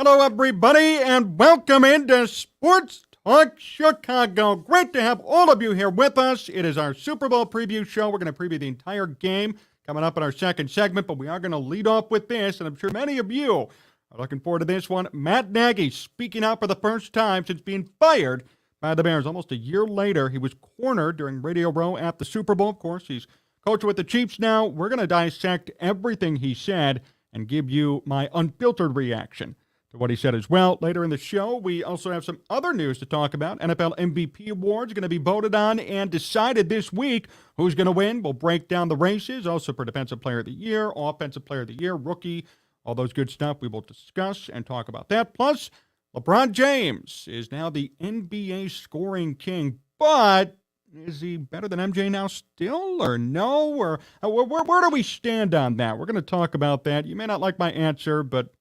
Hello, everybody, and welcome into Sports Talk Chicago. Great to have all of you here with us. It is our Super Bowl preview show. We're going to preview the entire game coming up in our second segment, but we are going to lead off with this, and I'm sure many of you are looking forward to this one. Matt Nagy speaking out for the first time since being fired by the Bears. Almost a year later, he was cornered during Radio Row at the Super Bowl. Of course, he's coach with the Chiefs now. We're going to dissect everything he said and give you my unfiltered reaction to what he said as well. Later in the show, we also have some other news to talk about. NFL MVP awards going to be voted on and decided this week. Who's going to win? We'll break down the races. Also for Defensive Player of the Year, Offensive Player of the Year, Rookie, all those good stuff. We will discuss and talk about that. Plus, LeBron James is now the NBA scoring king, but is he better than MJ now still, or no? Or where do we stand on that? We're going to talk about that. You may not like my answer, but,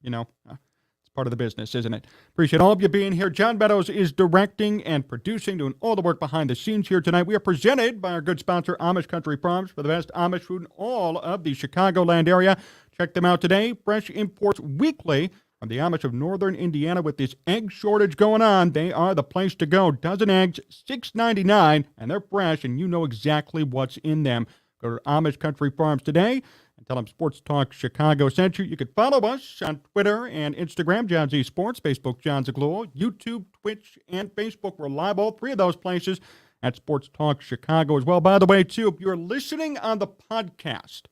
part of the business, isn't it? Appreciate all of you being here. John Meadows is directing and producing, doing all the work behind the scenes here tonight. We are presented by our good sponsor, Amish Country Farms, for the best Amish food in all of the Chicagoland area. Check them out today. Fresh imports weekly from the Amish of Northern Indiana. With this egg shortage going on, they are the place to go. Dozen eggs, $6.99, and they're fresh, and you know exactly what's in them. Go to Amish Country Farms today and tell them Sports Talk Chicago sent you. You can follow us on Twitter and Instagram, John Z Sports, Facebook, Jon Zaghloul, YouTube, Twitch, and Facebook. We're live all three of those places at Sports Talk Chicago as well. By the way, too, if you're listening on the podcast,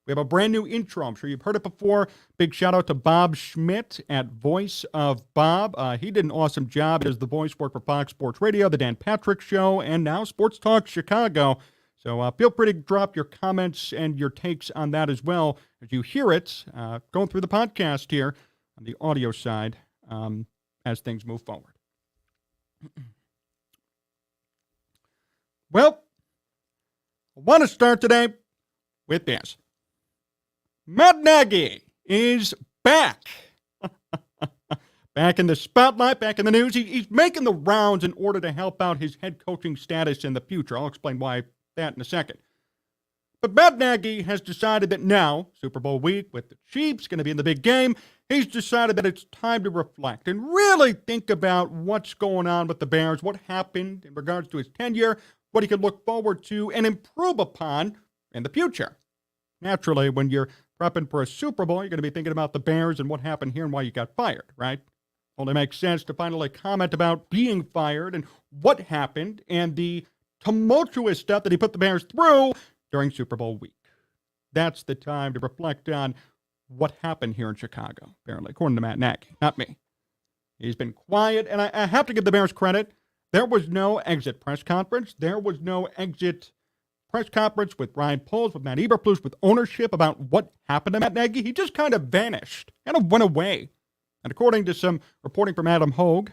we have a brand new intro. I'm sure you've heard it before. Big shout out to Bob Schmidt at Voice of Bob. He did an awesome job as the voice work for Fox Sports Radio, The Dan Patrick Show, and now Sports Talk Chicago. So feel free to drop your comments and your takes on that as well as you hear it going through the podcast here on the audio side as things move forward. Well, I want to start today with this. Matt Nagy is back. Back in the spotlight, back in the news. He's making the rounds in order to help out his head coaching status in the future. I'll explain why that in a second. But Matt Nagy has decided that now, Super Bowl week with the Chiefs going to be in the big game, he's decided that it's time to reflect and really think about what's going on with the Bears, what happened in regards to his tenure, what he could look forward to and improve upon in the future. Naturally, when you're prepping for a Super Bowl, you're going to be thinking about the Bears and what happened here and why you got fired, right? Only makes sense to finally comment about being fired and what happened and the tumultuous stuff that he put the Bears through during Super Bowl week. That's the time to reflect on what happened here in Chicago, apparently, according to Matt Nagy, not me. He's been quiet, and I have to give the Bears credit. There was no exit press conference. There was no exit press conference with Ryan Poles, with Matt Eberflus, with ownership about what happened to Matt Nagy. He just kind of vanished, kind of went away. And according to some reporting from Adam Hogue,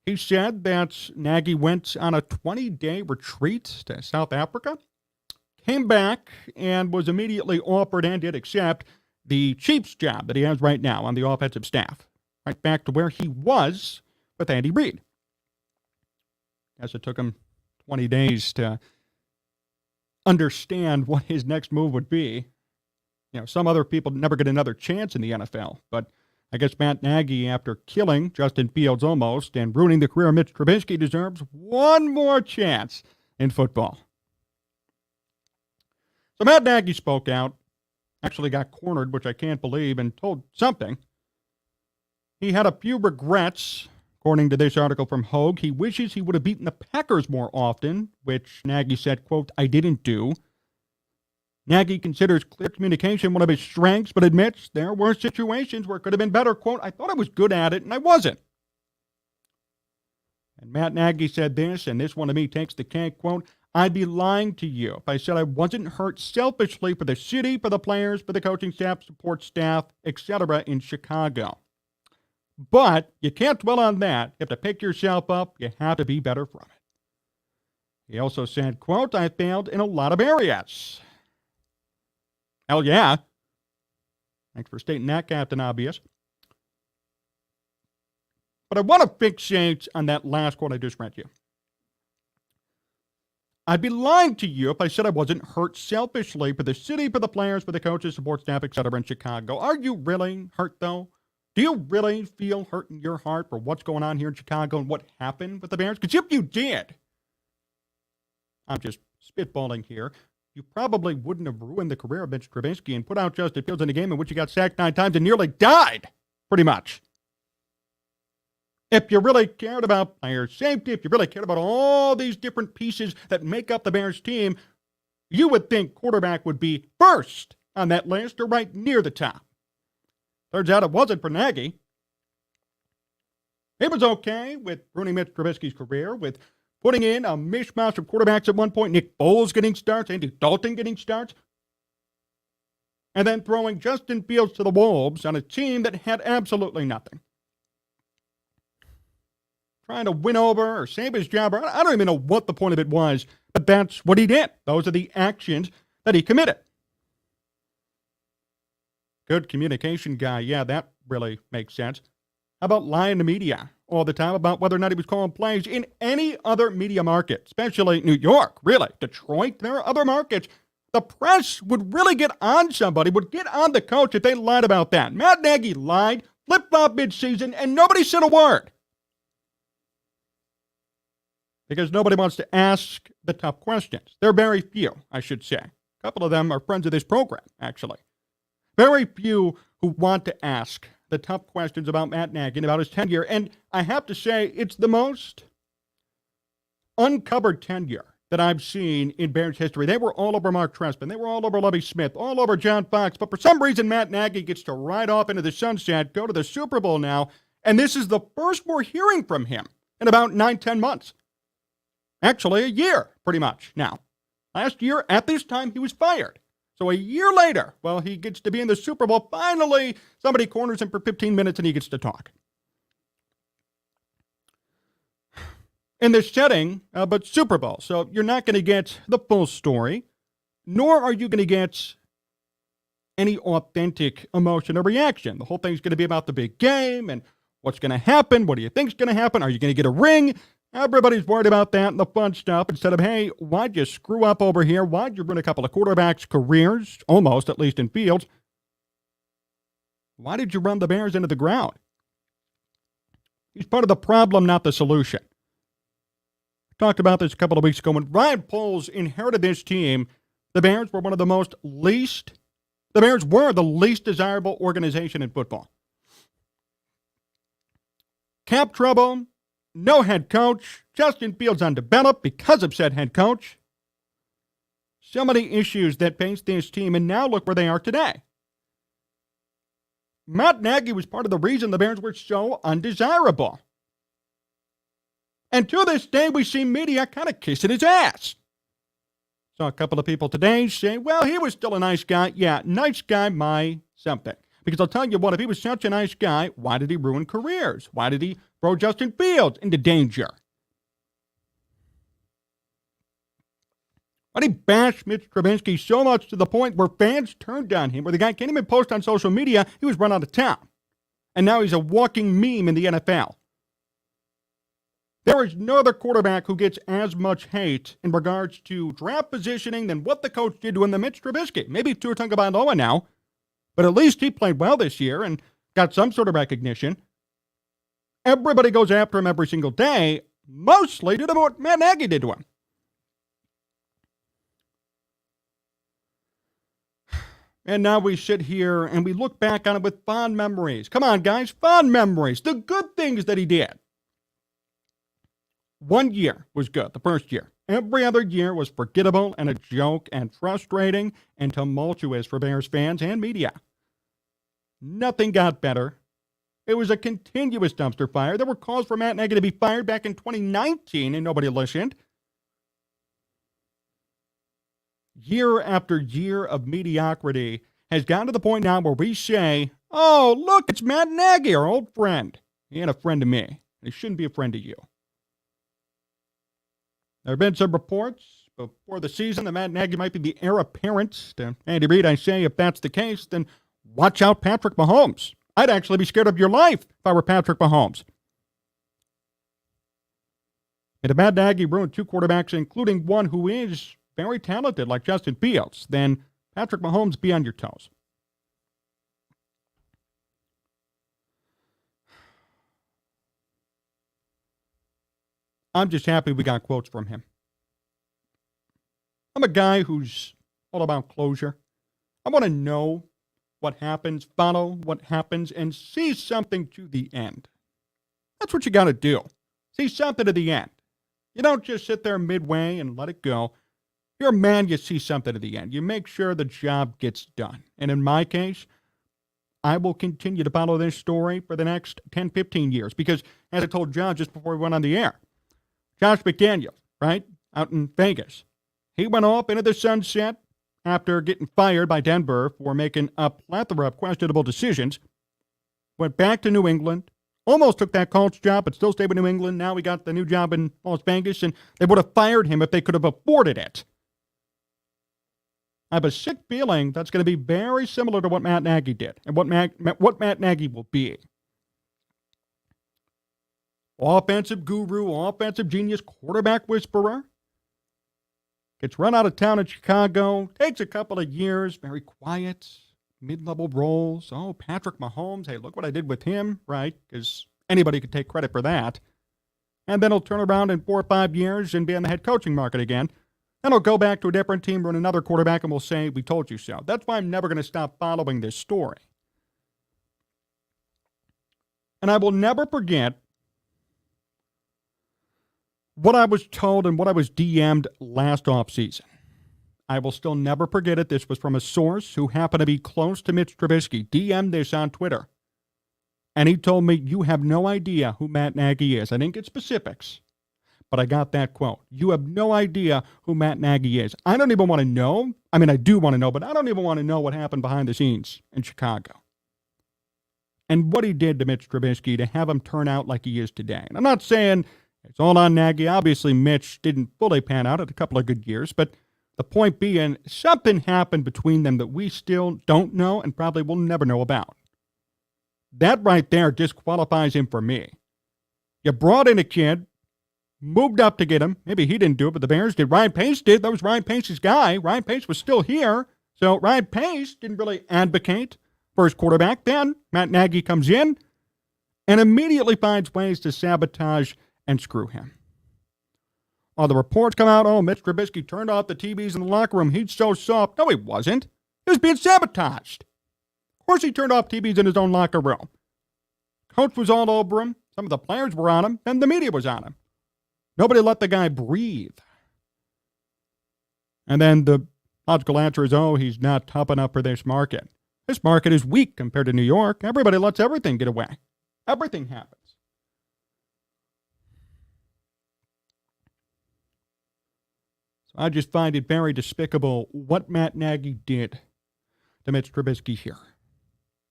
he said that Nagy went on a 20-day retreat to South Africa, came back, and was immediately offered and did accept the Chiefs job that he has right now on the offensive staff, right back to where he was with Andy Reid. Guess it took him 20 days to understand what his next move would be. Some other people never get another chance in the NFL, but I guess Matt Nagy, after killing Justin Fields almost and ruining the career of Mitch Trubisky, deserves one more chance in football. So Matt Nagy spoke out, actually got cornered, which I can't believe, and told something. He had a few regrets, according to this article from Hogue. He wishes he would have beaten the Packers more often, which Nagy said, quote, "I didn't do." Nagy considers clear communication one of his strengths, but admits there were situations where it could have been better. Quote, "I thought I was good at it, and I wasn't." And Matt Nagy said this, and this one to me takes the cake, quote, "I'd be lying to you if I said I wasn't hurt selfishly for the city, for the players, for the coaching staff, support staff, etc. in Chicago. But you can't dwell on that. You have to pick yourself up. You have to be better from it." He also said, quote, "I failed in a lot of areas." Hell yeah. Thanks for stating that, Captain Obvious. But I want to fixate on that last quote I just read you. I'd be lying to you if I said I wasn't hurt selfishly for the city, for the players, for the coaches, support staff, etc. in Chicago. Are you really hurt, though? Do you really feel hurt in your heart for what's going on here in Chicago and what happened with the Bears? Because if you did, I'm just spitballing here, you probably wouldn't have ruined the career of Mitch Trubisky and put out Justin Fields in a game in which he got sacked 9 times and nearly died, pretty much. If you really cared about player safety, if you really cared about all these different pieces that make up the Bears team, you would think quarterback would be first on that list or right near the top. Turns out it wasn't for Nagy. He was okay with ruining Mitch Trubisky's career, with putting in a mishmash of quarterbacks at one point, Nick Foles getting starts, Andy Dalton getting starts, and then throwing Justin Fields to the Wolves on a team that had absolutely nothing. Trying to win over or save his job, or I don't even know what the point of it was, but that's what he did. Those are the actions that he committed. Good communication guy. Yeah, that really makes sense. How about lying to media all the time about whether or not he was calling plays in any other media market, especially New York, really. Detroit, there are other markets. The press would really get on somebody, would get on the coach if they lied about that. Matt Nagy lied, flip-flop midseason, and nobody said a word. Because nobody wants to ask the tough questions. There are very few, I should say. A couple of them are friends of this program, actually. Very few who want to ask the tough questions about Matt Nagy and about his tenure. And I have to say, it's the most uncovered tenure that I've seen in Bears history. They were all over Mark Trestman. They were all over Lovie Smith, all over John Fox. But for some reason, Matt Nagy gets to ride off into the sunset, go to the Super Bowl now. And this is the first we're hearing from him in about 9-10 months. Actually, a year, pretty much now. Last year, at this time, he was fired. So a year later, well, he gets to be in the Super Bowl. Finally, somebody corners him for 15 minutes and he gets to talk. In this setting, but Super Bowl. So you're not going to get the full story, nor are you going to get any authentic emotion or reaction. The whole thing's going to be about the big game and what's going to happen. What do you think's going to happen? Are you going to get a ring? Everybody's worried about that and the fun stuff instead of, hey, why'd you screw up over here? Why'd you ruin a couple of quarterbacks' careers, almost, at least in Fields? Why did you run the Bears into the ground? He's part of the problem, not the solution. I talked about this a couple of weeks ago. When Ryan Poles inherited this team, the Bears were the least desirable organization in football. Cap trouble. No head coach. Justin Fields undeveloped because of said head coach. So many issues that faced this team, and now look where they are today. Matt Nagy was part of the reason the Bears were so undesirable. And to this day, we see media kind of kissing his ass. Saw a couple of people today say, well, he was still a nice guy. Yeah, nice guy, my something. Because I'll tell you what, if he was such a nice guy, why did he ruin careers? Why did he throw Justin Fields into danger? Why did he bash Mitch Trubisky so much to the point where fans turned on him, where the guy can't even post on social media, he was run out of town. And now he's a walking meme in the NFL. There is no other quarterback who gets as much hate in regards to draft positioning than what the coach did to him than Mitch Trubisky. Maybe Tua Tagovailoa now. But at least he played well this year and got some sort of recognition. Everybody goes after him every single day, mostly due to what Matt Nagy did to him. And now we sit here and we look back on it with fond memories. Come on, guys, fond memories. The good things that he did. 1 year was good, the first year. Every other year was forgettable and a joke and frustrating and tumultuous for Bears fans and media. Nothing got better. It was a continuous dumpster fire. There were calls for Matt Nagy to be fired back in 2019 and nobody listened. Year after year of mediocrity has gotten to the point now where we say, oh, look, it's Matt Nagy, our old friend. He ain't a friend to me. And he shouldn't be a friend to you. There have been some reports before the season that Matt Nagy might be the heir apparent to Andy Reid. I say if that's the case, then watch out Patrick Mahomes. I'd actually be scared of your life if I were Patrick Mahomes. And if Matt Nagy ruined 2 quarterbacks, including one who is very talented like Justin Fields, then Patrick Mahomes, be on your toes. I'm just happy we got quotes from him. I'm a guy who's all about closure. I want to know what happens, follow what happens, and see something to the end. That's what you got to do. See something to the end. You don't just sit there midway and let it go. You're a man, you see something to the end. You make sure the job gets done. And in my case, I will continue to follow this story for the next 10, 15 years. Because, as I told John just before we went on the air, Josh McDaniels, right, out in Vegas, he went off into the sunset after getting fired by Denver for making a plethora of questionable decisions. Went back to New England, almost took that Colts job, but still stayed with New England. Now we got the new job in Las Vegas, and they would have fired him if they could have afforded it. I have a sick feeling that's going to be very similar to what Matt Nagy did and what Matt Nagy will be. Offensive guru, offensive genius, quarterback whisperer. Gets run out of town in Chicago. Takes a couple of years. Very quiet. Mid-level roles. Oh, Patrick Mahomes. Hey, look what I did with him, right? Because anybody could take credit for that. And then he'll turn around in 4 or 5 years and be in the head coaching market again. Then he'll go back to a different team, run another quarterback, and we'll say, we told you so. That's why I'm never going to stop following this story. And I will never forget what I was told and what I was DM'd last offseason. I will still never forget it. This was from a source who happened to be close to Mitch Trubisky. DM'd this on Twitter. And he told me, you have no idea who Matt Nagy is. I didn't get specifics, but I got that quote. You have no idea who Matt Nagy is. I don't even want to know. I mean, I do want to know, but I don't even want to know what happened behind the scenes in Chicago. And what he did to Mitch Trubisky to have him turn out like he is today. And I'm not saying it's all on Nagy. Obviously, Mitch didn't fully pan out at a couple of good years, but the point being, something happened between them that we still don't know and probably will never know about. That right there disqualifies him for me. You brought in a kid, moved up to get him. Maybe he didn't do it, but the Bears did. Ryan Pace did. That was Ryan Pace's guy. Ryan Pace was still here. So Ryan Pace didn't really advocate for his quarterback. Then Matt Nagy comes in and immediately finds ways to sabotage and screw him. Oh, the reports come out, oh, Mitch Trubisky turned off the TVs in the locker room. He's so soft. No, he wasn't. He was being sabotaged. Of course he turned off TVs in his own locker room. Coach was all over him. Some of the players were on him, and the media was on him. Nobody let the guy breathe. And then the logical answer is, oh, he's not tough enough for this market. This market is weak compared to New York. Everybody lets everything get away. Everything happens. So I just find it very despicable what Matt Nagy did to Mitch Trubisky here.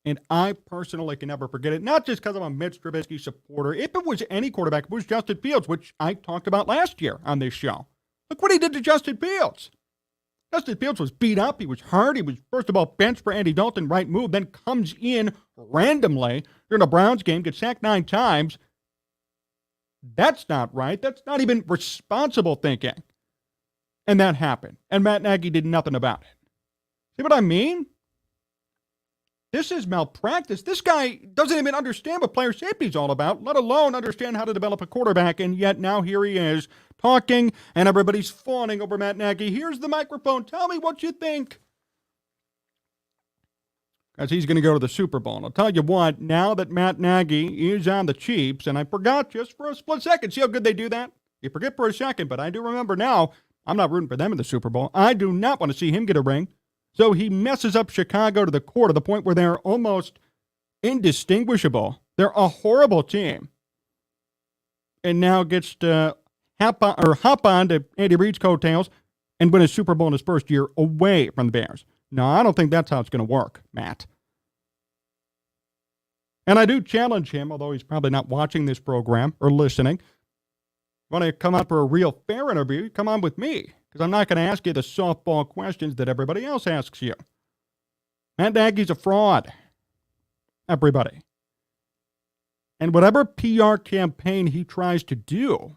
And I personally can never forget it, not just because I'm a Mitch Trubisky supporter. If it was any quarterback, it was Justin Fields, which I talked about last year on this show. Look what he did to Justin Fields. Justin Fields was beat up. He was hurt. He was, first of all, benched for Andy Dalton, right move, then comes in randomly during a Browns game, gets sacked 9 times. That's not right. That's not even responsible thinking. And that happened. And Matt Nagy did nothing about it. See what I mean? This is malpractice. This guy doesn't even understand what player safety is all about, let alone understand how to develop a quarterback. And yet now here he is talking, and everybody's fawning over Matt Nagy. Here's the microphone. Tell me what you think. Because he's going to go to the Super Bowl. And I'll tell you what, now that Matt Nagy is on the Chiefs, and I forgot just for a split second, see how good they do that? You forget for a second, but I do remember now, I'm not rooting for them in the Super Bowl. I do not want to see him get a ring. So he messes up Chicago to the core, to the point where they're almost indistinguishable. They're a horrible team. And now gets to hop on to Andy Reid's coattails and win a Super Bowl in his first year away from the Bears. No, I don't think that's how it's going to work, Matt. And I do challenge him, although he's probably not watching this program or listening. Want to come out for a real fair interview? Come on with me, because I'm not going to ask you the softball questions that everybody else asks you. Matt Nagy's a fraud. Everybody. And whatever PR campaign he tries to do,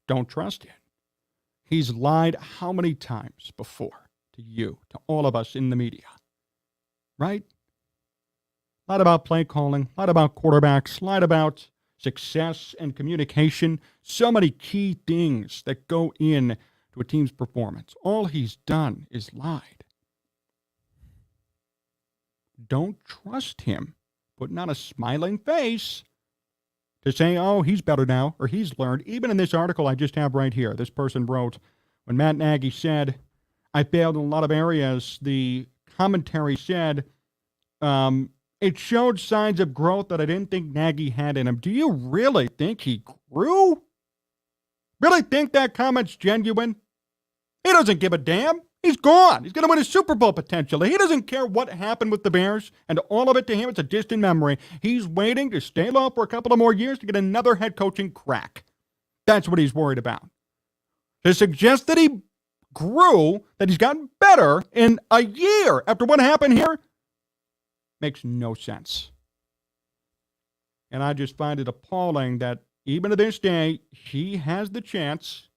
don't trust it. He's lied how many times before to you, to all of us in the media? Right? Lied about play calling, lied about quarterbacks, lied about success and communication. So many key things that go in to a team's performance. All he's done is lied. Don't trust him. Putting on a smiling face to say, oh, he's better now, or he's learned. Even in this article I just have right here, this person wrote, when Matt Nagy said, I failed in a lot of areas, the commentary said, it showed signs of growth that I didn't think Nagy had in him. Do you really think he grew? Really think that comment's genuine? He doesn't give a damn. He's gone. He's going to win a Super Bowl potentially. He doesn't care what happened with the Bears, and all of it to him, it's a distant memory. He's waiting to stay low for a couple of more years to get another head coaching crack. That's what he's worried about. To suggest that he grew, that he's gotten better in a year after what happened here, makes no sense. And I just find it appalling that even to this day, he has the chance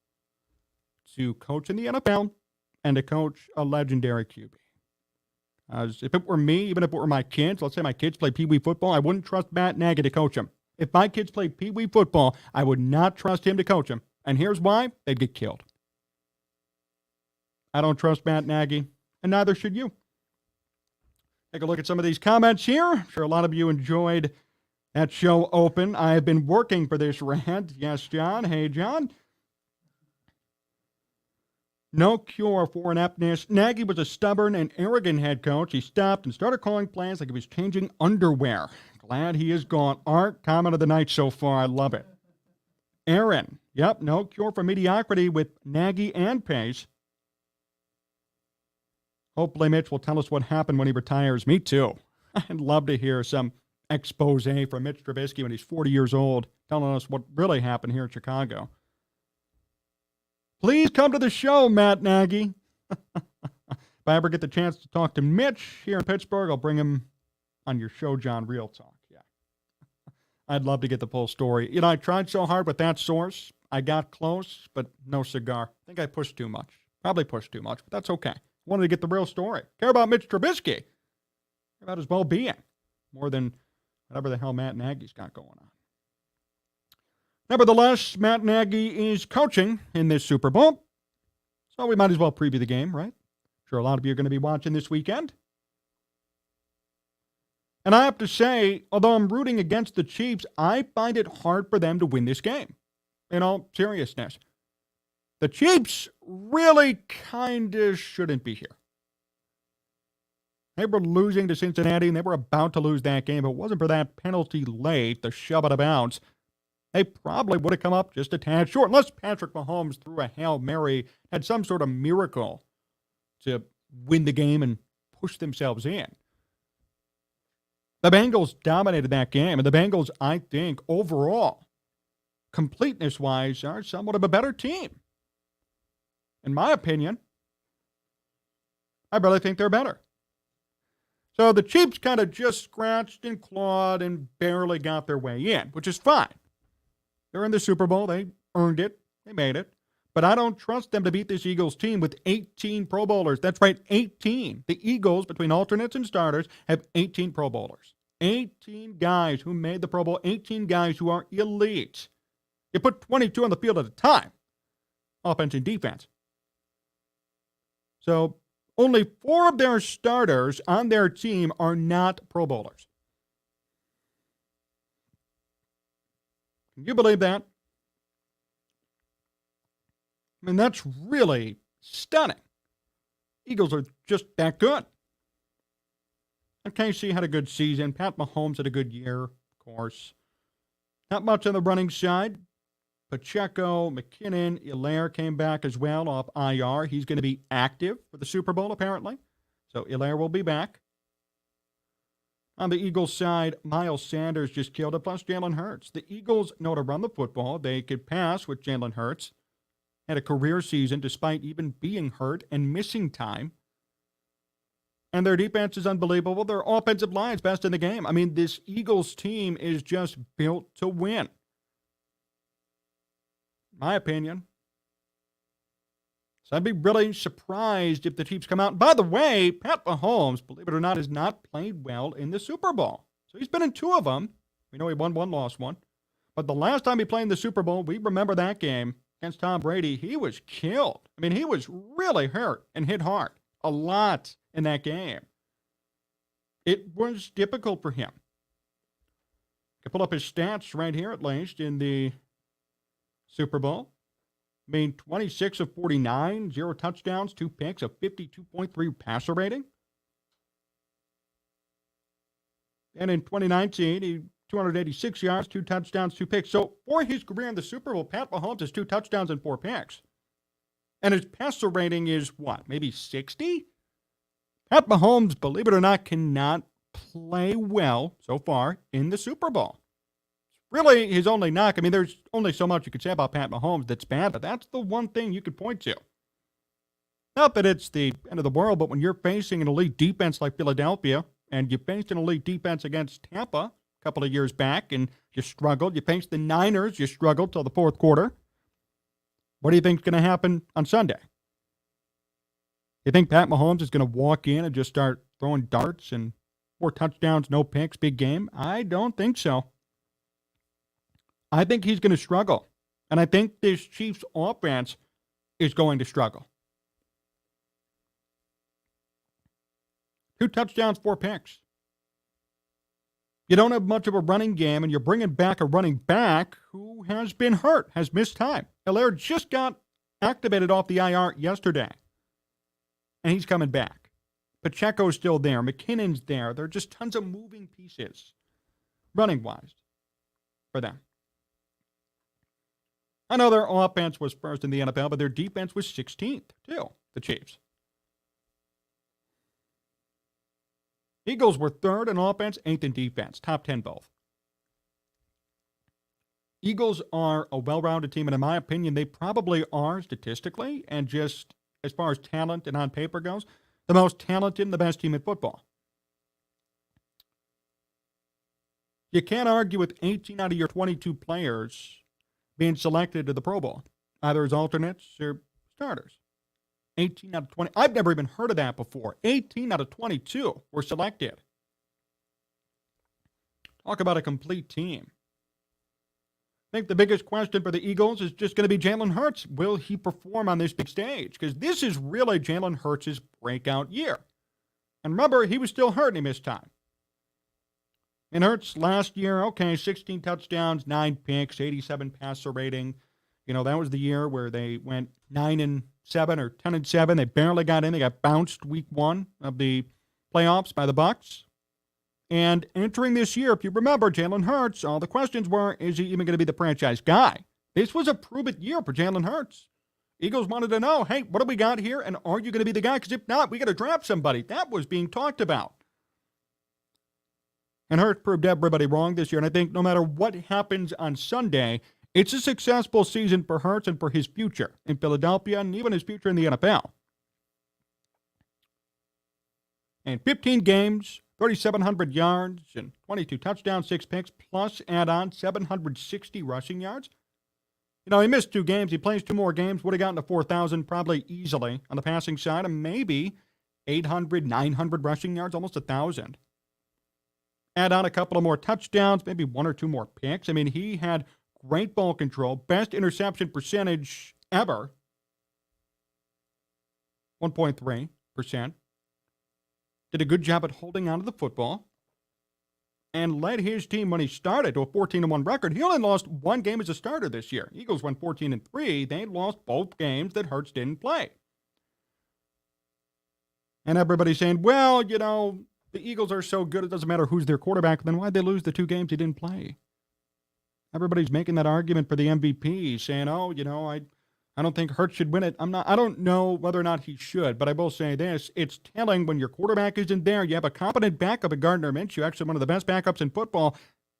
to coach in the NFL and to coach a legendary QB. If it were me, even if it were my kids, let's say my kids play Pee Wee football, I wouldn't trust Matt Nagy to coach them. If my kids played Pee Wee football, I would not trust him to coach them. And here's why: they'd get killed. I don't trust Matt Nagy, and neither should you. Take a look at some of these comments here. I'm sure a lot of you enjoyed that show open. I have been working for this rant. Yes, John. Hey, John. No cure for ineptness. Nagy was a stubborn and arrogant head coach. He stopped and started calling plays like he was changing underwear. Glad he is gone. Art, comment of the night so far. I love it. Aaron. Yep, no cure for mediocrity with Nagy and Pace. Hopefully Mitch will tell us what happened when he retires. Me too. I'd love to hear some expose from Mitch Trubisky when he's 40 years old, telling us what really happened here in Chicago. Please come to the show, Matt Nagy. If I ever get the chance to talk to Mitch here in Pittsburgh, I'll bring him on your show, John Real Talk. Yeah. I'd love to get the full story. You know, I tried so hard with that source. I got close, but no cigar. I think I pushed too much. Probably pushed too much, but that's okay. Wanted to get the real story. Care about Mitch Trubisky. Care about his well-being more than whatever the hell Matt Nagy's got going on. Nevertheless, Matt Nagy is coaching in this Super Bowl, so we might as well preview the game, right? Sure, a lot of you are going to be watching this weekend. And I have to say, although I'm rooting against the Chiefs, I find it hard for them to win this game. In all seriousness. The Chiefs really kind of shouldn't be here. They were losing to Cincinnati, and they were about to lose that game. If it wasn't for that penalty late, the shove out of bounds, they probably would have come up just a tad short, unless Patrick Mahomes threw a Hail Mary, had some sort of miracle to win the game and push themselves in. The Bengals dominated that game, and the Bengals, I think, overall, completeness-wise, are somewhat of a better team. In my opinion, I really think they're better. So the Chiefs kind of just scratched and clawed and barely got their way in, which is fine. They're in the Super Bowl. They earned it. They made it. But I don't trust them to beat this Eagles team with 18 Pro Bowlers. That's right, 18. The Eagles, between alternates and starters, have 18 Pro Bowlers. 18 guys who made the Pro Bowl, 18 guys who are elite. You put 22 on the field at a time, offense and defense. So only 4 of their starters on their team are not Pro Bowlers. Can you believe that? I mean, that's really stunning. Eagles are just that good. And KC had a good season. Pat Mahomes had a good year, of course. Not much on the running side. Pacheco, McKinnon, Hilaire came back as well off IR. He's going to be active for the Super Bowl, apparently. So Hilaire will be back. On the Eagles side, Miles Sanders just killed it, plus Jalen Hurts. The Eagles know to run the football. They could pass with Jalen Hurts. Had a career season despite even being hurt and missing time. And their defense is unbelievable. Their offensive line is best in the game. I mean, this Eagles team is just built to win. My opinion. So I'd be really surprised if the Chiefs come out. By the way, Pat Mahomes, believe it or not, has not played well in the Super Bowl. So he's been in 2 of them. We know he won 1, lost 1. But the last time he played in the Super Bowl, we remember that game against Tom Brady. He was killed. I mean, he was really hurt and hit hard a lot in that game. It was difficult for him. I can pull up his stats right here at least in the Super Bowl. I mean, 26 of 49, 0 touchdowns, 2 picks, a 52.3 passer rating. And in 2019, he 286 yards, 2 touchdowns, 2 picks. So for his career in the Super Bowl, Pat Mahomes has 2 touchdowns and 4 picks. And his passer rating is what, maybe 60? Pat Mahomes, believe it or not, cannot play well so far in the Super Bowl. Really, his only knock, I mean, there's only so much you could say about Pat Mahomes that's bad, but that's the one thing you could point to. Not that it's the end of the world, but when you're facing an elite defense like Philadelphia, and you faced an elite defense against Tampa a couple of years back, and you struggled. You faced the Niners, you struggled till the fourth quarter. What do you think is going to happen on Sunday? You think Pat Mahomes is going to walk in and just start throwing darts and 4 touchdowns, no picks, big game? I don't think so. I think he's going to struggle. And I think this Chiefs offense is going to struggle. 2 touchdowns, 4 picks. You don't have much of a running game, and you're bringing back a running back who has been hurt, has missed time. Hilaire just got activated off the IR yesterday, and he's coming back. Pacheco's still there. McKinnon's there. There are just tons of moving pieces, running-wise, for them. I know their offense was first in the NFL, but their defense was 16th, too, the Chiefs. Eagles were 3rd in offense, 8th in defense, top 10 both. Eagles are a well-rounded team, and in my opinion, they probably are statistically, and just as far as talent and on paper goes, the most talented and the best team in football. You can't argue with 18 out of your 22 players being selected to the Pro Bowl, either as alternates or starters. 18 out of 20. I've never even heard of that before. 18 out of 22 were selected. Talk about a complete team. I think the biggest question for the Eagles is just going to be Jalen Hurts. Will he perform on this big stage? Because this is really Jalen Hurts' breakout year. And remember, he was still hurt and he missed time. And Hurts last year, 16 touchdowns, 9 picks, 87 passer rating. You know, that was the year where they went 9-7 or 10-7. They barely got in. They got bounced week 1 of the playoffs by the Bucs. And entering this year, if you remember, Jalen Hurts, all the questions were, is he even going to be the franchise guy? This was a prove-it year for Jalen Hurts. Eagles wanted to know, hey, what do we got here? And are you going to be the guy? Because if not, we got to draft somebody. That was being talked about. And Hurts proved everybody wrong this year. And I think no matter what happens on Sunday, it's a successful season for Hurts and for his future in Philadelphia and even his future in the NFL. And 15 games, 3,700 yards, and 22 touchdowns, 6 picks, plus add on 760 rushing yards. You know, he missed 2 games. He plays 2 more games. Would have gotten to 4,000 probably easily on the passing side, and maybe 800, 900 rushing yards, almost 1,000. Add on a couple of more touchdowns, maybe 1 or 2 more picks. I mean, he had great ball control, best interception percentage ever, 1.3%. Did a good job at holding on to the football and led his team when he started to a 14-1 record. He only lost 1 game as a starter this year. Eagles went 14-3. They lost both games that Hurts didn't play. And everybody's saying, well, you know, the Eagles are so good it doesn't matter who's their quarterback. Then why'd they lose the 2 games he didn't play? Everybody's making that argument for the MVP, saying, oh, you know, I don't think Hurts should win it. I don't know whether or not he should, but I will say this. It's telling when your quarterback isn't there, you have a competent backup in Gardner Minshew, actually one of the best backups in football,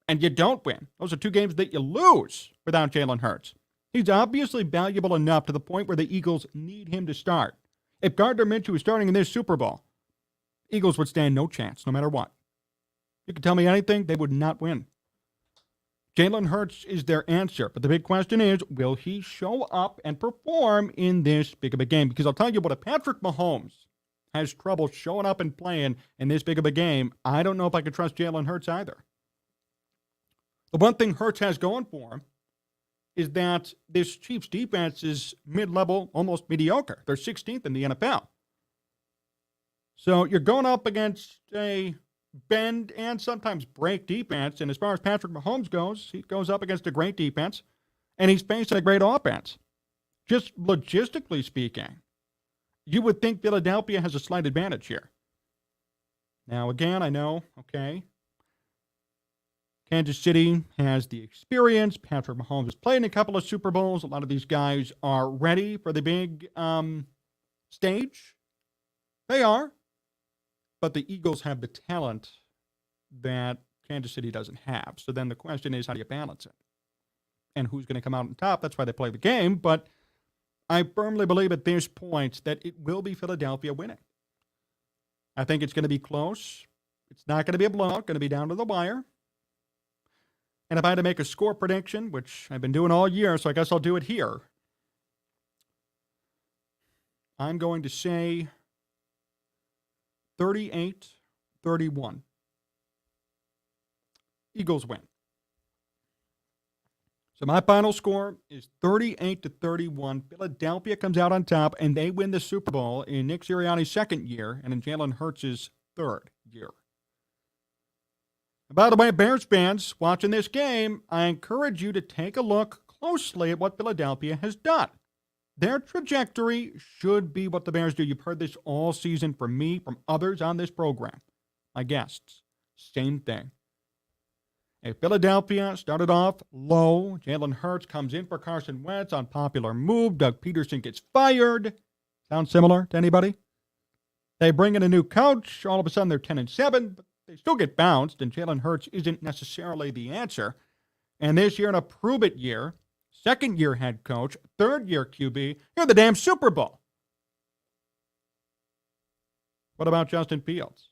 and you don't win. Those are 2 games that you lose without Jalen Hurts. He's obviously valuable enough to the point where the Eagles need him to start. If Gardner Minshew was starting in this Super Bowl, Eagles would stand no chance, no matter what. You can tell me anything, they would not win. Jalen Hurts is their answer. But the big question is, will he show up and perform in this big of a game? Because I'll tell you what, if Patrick Mahomes has trouble showing up and playing in this big of a game, I don't know if I can trust Jalen Hurts either. The one thing Hurts has going for him is that this Chiefs defense is mid-level, almost mediocre. They're 16th in the NFL. So you're going up against a bend and sometimes break defense. And as far as Patrick Mahomes goes, he goes up against a great defense, and he's facing a great offense. Just logistically speaking, you would think Philadelphia has a slight advantage here. Now, again, I know, okay, Kansas City has the experience. Patrick Mahomes has played in a couple of Super Bowls. A lot of these guys are ready for the big stage. They are. But the Eagles have the talent that Kansas City doesn't have. So then the question is, how do you balance it? And who's going to come out on top? That's why they play the game. But I firmly believe at this point that it will be Philadelphia winning. I think it's going to be close. It's not going to be a blowout. Going to be down to the wire. And if I had to make a score prediction, which I've been doing all year, so I guess I'll do it here, I'm going to say 38-31. Eagles win. So my final score is 38-31. Philadelphia comes out on top, and they win the Super Bowl in Nick Sirianni's second year and in Jalen Hurts' third year. And by the way, Bears fans watching this game, I encourage you to take a look closely at what Philadelphia has done. Their trajectory should be what the Bears do. You've heard this all season from me, from others on this program, my guests. Same thing. If Philadelphia started off low, Jalen Hurts comes in for Carson Wentz on popular move, Doug Peterson gets fired. Sound similar to anybody? They bring in a new coach. All of a sudden they're 10-7, but they still get bounced, and Jalen Hurts isn't necessarily the answer. And this year, in a prove-it year, second-year head coach, third-year QB, you're the damn Super Bowl. What about Justin Fields?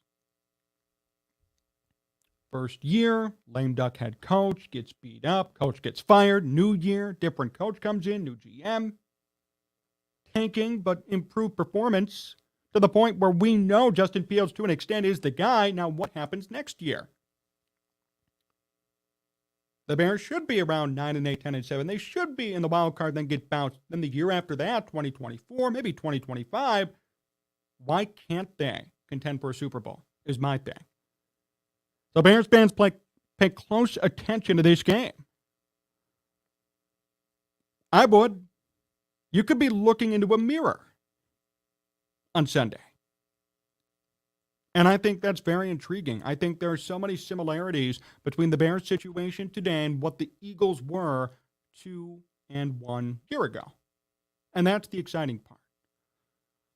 First year, lame duck head coach, gets beat up, coach gets fired, new year, different coach comes in, new GM. Tanking, but improved performance to the point where we know Justin Fields, to an extent, is the guy. Now, what happens next year? The Bears should be around 9-8, 10-7. They should be in the wild card, then get bounced. Then the year after that, 2024, maybe 2025, why can't they contend for a Super Bowl is my thing. So Bears fans pay close attention to this game. I would. You could be looking into a mirror on Sunday. And I think that's very intriguing. I think there are so many similarities between the Bears situation today and what the Eagles were 2 and 1 year ago. And that's the exciting part.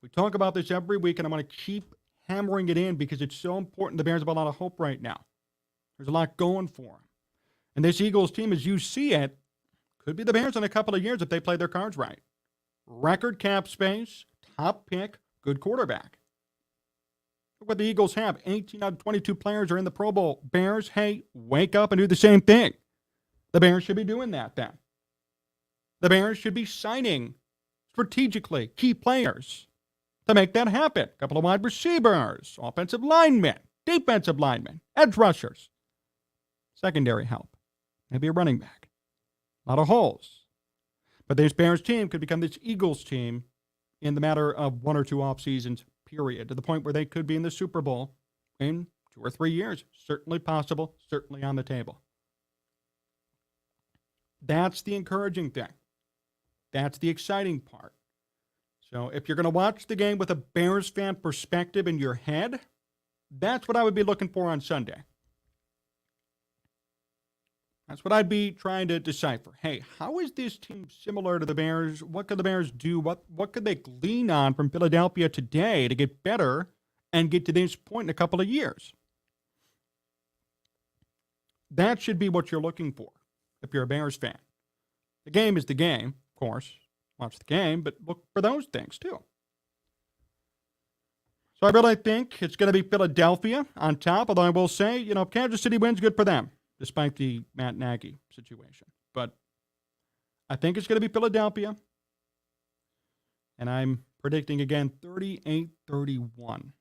We talk about this every week, and I'm going to keep hammering it in because it's so important. The Bears have a lot of hope right now. There's a lot going for them. And this Eagles team, as you see it, could be the Bears in a couple of years if they play their cards right. Record cap space, top pick, good quarterback. Look what the Eagles have. 18 out of 22 players are in the Pro Bowl. Bears, hey, wake up and do the same thing. The Bears should be doing that then. The Bears should be signing strategically key players to make that happen. A couple of wide receivers, offensive linemen, defensive linemen, edge rushers, secondary help, maybe a running back. A lot of holes. But this Bears team could become this Eagles team in the matter of 1 or 2 off seasons, period, to the point where they could be in the Super Bowl in 2 or 3 years. Certainly possible, certainly on the table. That's the encouraging thing. That's the exciting part. So if you're going to watch the game with a Bears fan perspective in your head, that's what I would be looking for on Sunday. That's what I'd be trying to decipher. Hey, how is this team similar to the Bears? What could the Bears do? What could they glean on from Philadelphia today to get better and get to this point in a couple of years? That should be what you're looking for if you're a Bears fan. The game is the game, of course. Watch the game, but look for those things too. So I really think it's going to be Philadelphia on top, although I will say, if Kansas City wins, good for them, despite the Matt Nagy situation. But I think it's going to be Philadelphia. And I'm predicting, again, 38-31.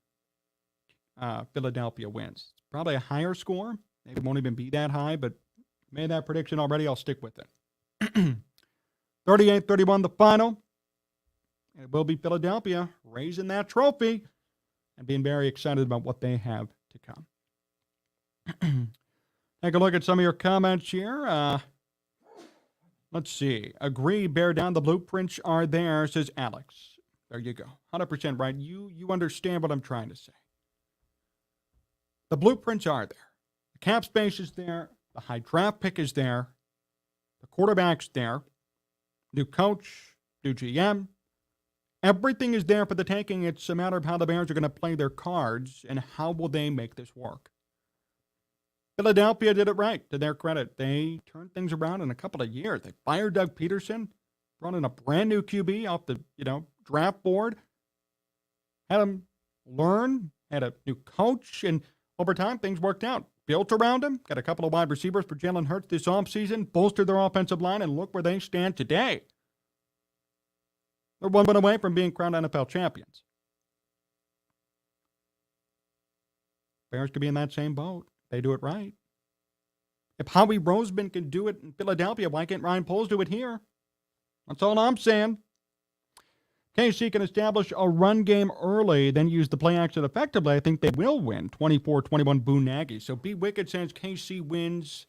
Philadelphia wins. Probably a higher score. Maybe it won't even be that high, but Made that prediction already. I'll stick with it. 38-31 the final. It will be Philadelphia raising that trophy and being very excited about what they have to come. Take a look at some of your comments here. Let's see. Agree, bear down. The blueprints are there, says Alex. There you go. 100% right. You understand what I'm trying to say. The blueprints are there. The cap space is there. The high draft pick is there. The quarterback's there. New coach, new GM. Everything is there for the taking. It's a matter of how the Bears are going to play their cards and how will they make this work. Philadelphia did it right, to their credit. They turned things around in a couple of years. They fired Doug Peterson, brought in a brand new QB off the draft board, had him learn, had a new coach, and over time things worked out. Built around him, got a couple of wide receivers for Jalen Hurts this offseason, bolstered their offensive line, and look where they stand today. They're one win away from being crowned NFL champions. Bears could be in that same boat. They do it right. If Howie Roseman can do it in Philadelphia, why can't Ryan Poles do it here? That's all I'm saying. KC can establish a run game early, then use the play action effectively. I think they will win 24-21 Boo Nagy. So B. Wicked says KC wins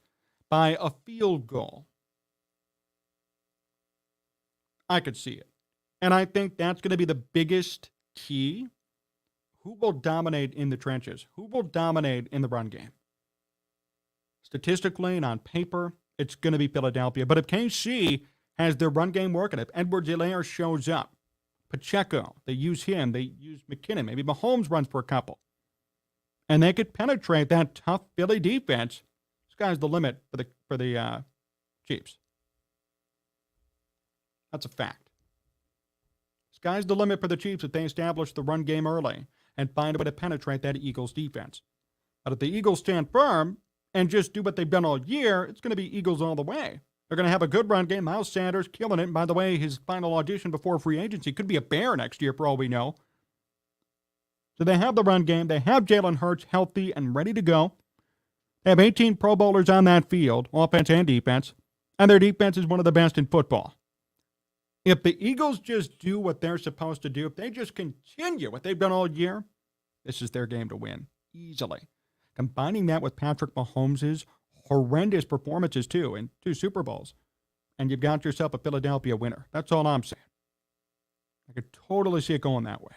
by a field goal. I could see it. And I think that's going to be the biggest key. Who will dominate in the trenches? Who will dominate in the run game? Statistically and on paper, it's going to be Philadelphia. But if KC has their run game working, if Edwards-Helaire shows up, Pacheco, they use him, they use McKinnon, maybe Mahomes runs for a couple, and they could penetrate that tough Philly defense, sky's the limit for the Chiefs. That's a fact. Sky's the limit for the Chiefs if they establish the run game early and find a way to penetrate that Eagles defense. But if the Eagles stand firm and just do what they've done all year, it's going to be Eagles all the way. They're going to have a good run game. Miles Sanders killing it. And by the way, his final audition before free agency could be a Bear next year for all we know. So they have the run game. They have Jalen Hurts healthy and ready to go. They have 18 Pro Bowlers on that field, offense and defense. And their defense is one of the best in football. If the Eagles just do what they're supposed to do, if they just continue what they've done all year, this is their game to win easily. Combining that with Patrick Mahomes' horrendous performances, too, in 2 Super Bowls, and you've got yourself a Philadelphia winner. That's all I'm saying. I could totally see it going that way.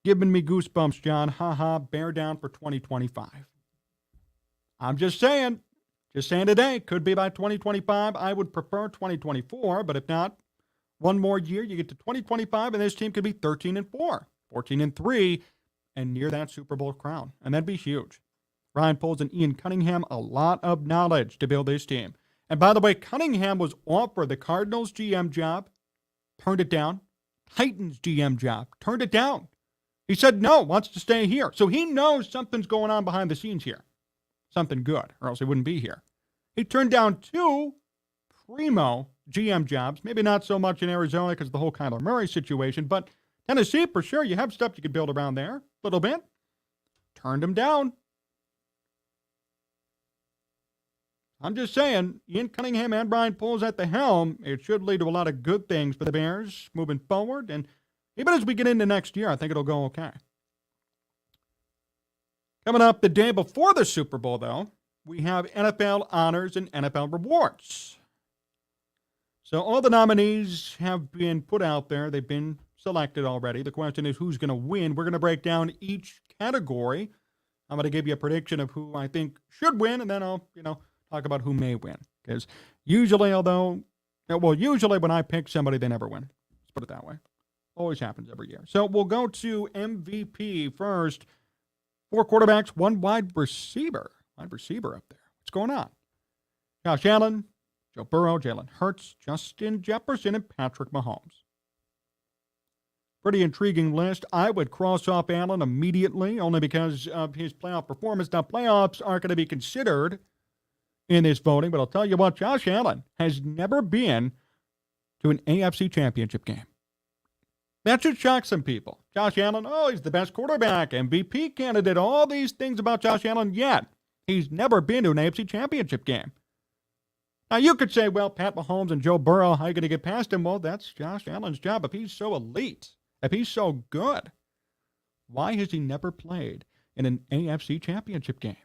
Giving me goosebumps, John. Ha, bear down for 2025. I'm just saying. Just saying today, could be by 2025. I would prefer 2024, but if not, one more year, you get to 2025, and this team could be 13-4, 14-3, and near that Super Bowl crown. And that'd be huge. Ryan Poles and Ian Cunningham, a lot of knowledge to build this team. And by the way, Cunningham was offered the Cardinals GM job, turned it down. Titans GM job, turned it down. He said no, wants to stay here. So he knows something's going on behind the scenes here. Something good, or else he wouldn't be here. He turned down 2 primo GM jobs, maybe not so much in Arizona because of the whole Kyler Murray situation, but Tennessee, for sure, you have stuff you could build around there a little bit. Turned him down. I'm just saying, Ian Cunningham and Brian Poles at the helm, it should lead to a lot of good things for the Bears moving forward, and even as we get into next year, I think it'll go okay. Coming up the day before the Super Bowl, though, we have NFL honors and NFL rewards. So all the nominees have been put out there. They've been selected already. The question is who's going to win. We're going to break down each category. I'm going to give you a prediction of who I think should win, and then I'll, talk about who may win. Because usually when I pick somebody, they never win. Let's put it that way. Always happens every year. So we'll go to MVP first. 4 quarterbacks, 1 wide receiver. Wide receiver up there. What's going on? Josh Allen, Joe Burrow, Jalen Hurts, Justin Jefferson, and Patrick Mahomes. Pretty intriguing list. I would cross off Allen immediately, only because of his playoff performance. Now, playoffs aren't going to be considered in this voting, but I'll tell you what, Josh Allen has never been to an AFC championship game. That should shock some people. Josh Allen, he's the best quarterback, MVP candidate, all these things about Josh Allen, yet He's never been to an AFC Championship game. Now, you could say, well, Pat Mahomes and Joe Burrow, how are you going to get past him? Well, that's Josh Allen's job. If he's so elite, if he's so good, why has he never played in an AFC Championship game?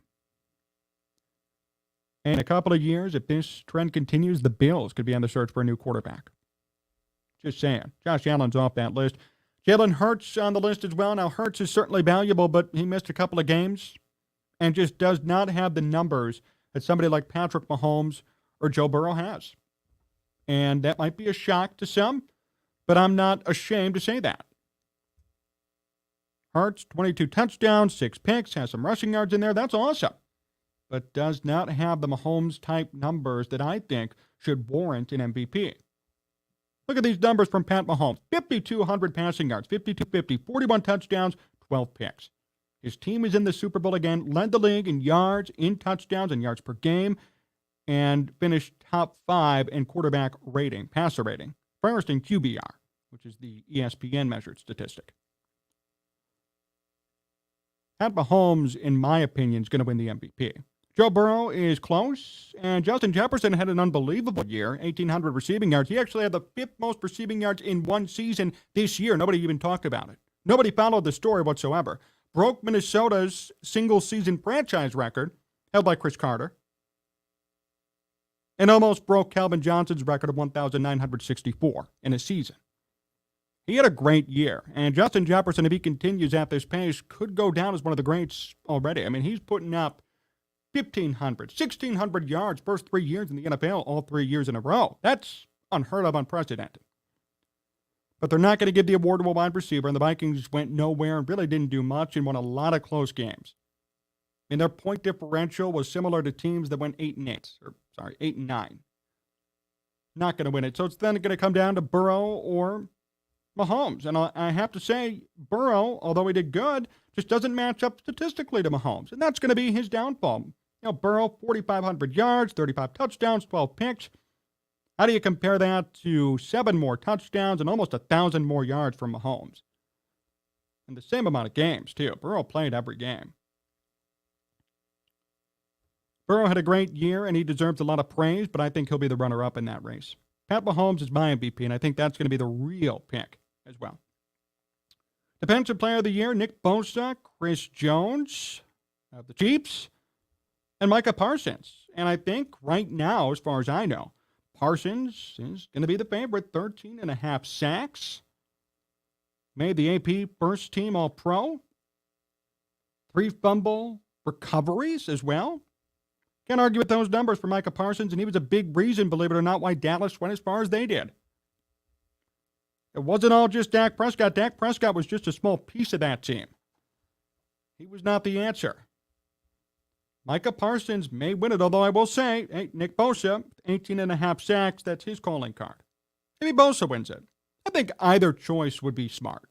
In a couple of years, if this trend continues, the Bills could be on the search for a new quarterback. Just saying. Josh Allen's off that list. Jalen Hurts on the list as well. Now, Hurts is certainly valuable, but he missed a couple of games and just does not have the numbers that somebody like Patrick Mahomes or Joe Burrow has. And that might be a shock to some, but I'm not ashamed to say that. Hurts, 22 touchdowns, 6 picks, has some rushing yards in there. That's awesome. But does not have the Mahomes-type numbers that I think should warrant an MVP. Look at these numbers from Pat Mahomes. 5,200 passing yards, 5,250, 41 touchdowns, 12 picks. His team is in the Super Bowl again, led the league in yards, in touchdowns, and yards per game, and finished top 5 in quarterback rating, passer rating. First in QBR, which is the ESPN measured statistic. Pat Mahomes, in my opinion, is going to win the MVP. Joe Burrow is close, and Justin Jefferson had an unbelievable year, 1,800 receiving yards. He actually had the 5th most receiving yards in one season this year. Nobody even talked about it. Nobody followed the story whatsoever. Broke Minnesota's single-season franchise record, held by Chris Carter, and almost broke Calvin Johnson's record of 1,964 in a season. He had a great year, and Justin Jefferson, if he continues at this pace, could go down as one of the greats already. I mean, he's putting up 1,500, 1,600 yards first 3 years in the NFL, all 3 years in a row. That's unheard of, unprecedented. But they're not going to give the award to a wide receiver, and the Vikings went nowhere and really didn't do much and won a lot of close games. And their point differential was similar to teams that went 8-9. Not going to win it. So it's then going to come down to Burrow or Mahomes. And I have to say, Burrow, although he did good, just doesn't match up statistically to Mahomes. And that's going to be his downfall. Burrow, 4,500 yards, 35 touchdowns, 12 picks. How do you compare that to 7 more touchdowns and almost 1,000 more yards from Mahomes? And the same amount of games, too. Burrow played every game. Burrow had a great year, and he deserves a lot of praise, but I think he'll be the runner-up in that race. Pat Mahomes is my MVP, and I think that's going to be the real pick as well. Defensive Player of the Year, Nick Bosa, Chris Jones of the Chiefs, and Micah Parsons. And I think right now, as far as I know, Parsons is going to be the favorite, 13.5 sacks. Made the AP first team All-Pro. 3 fumble recoveries as well. Can't argue with those numbers for Micah Parsons, and he was a big reason, believe it or not, why Dallas went as far as they did. It wasn't all just Dak Prescott. Dak Prescott was just a small piece of that team. He was not the answer. Micah Parsons may win it, although I will say, hey, Nick Bosa, 18.5 sacks, that's his calling card. Maybe Bosa wins it. I think either choice would be smart.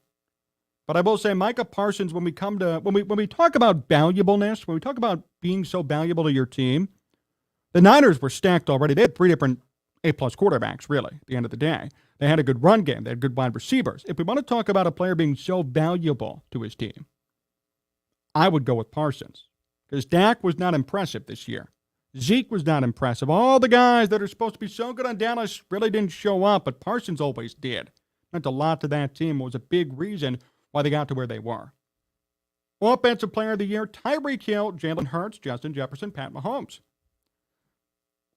But I will say, Micah Parsons, when we talk about valuableness, when we talk about being so valuable to your team, the Niners were stacked already. They had 3 different A-plus quarterbacks, really, at the end of the day. They had a good run game. They had good wide receivers. If we want to talk about a player being so valuable to his team, I would go with Parsons. Because Dak was not impressive this year. Zeke was not impressive. All the guys that are supposed to be so good on Dallas really didn't show up, but Parsons always did. Meant a lot to that team. It was a big reason why they got to where they were. Offensive Player of the Year, Tyreek Hill, Jalen Hurts, Justin Jefferson, Pat Mahomes.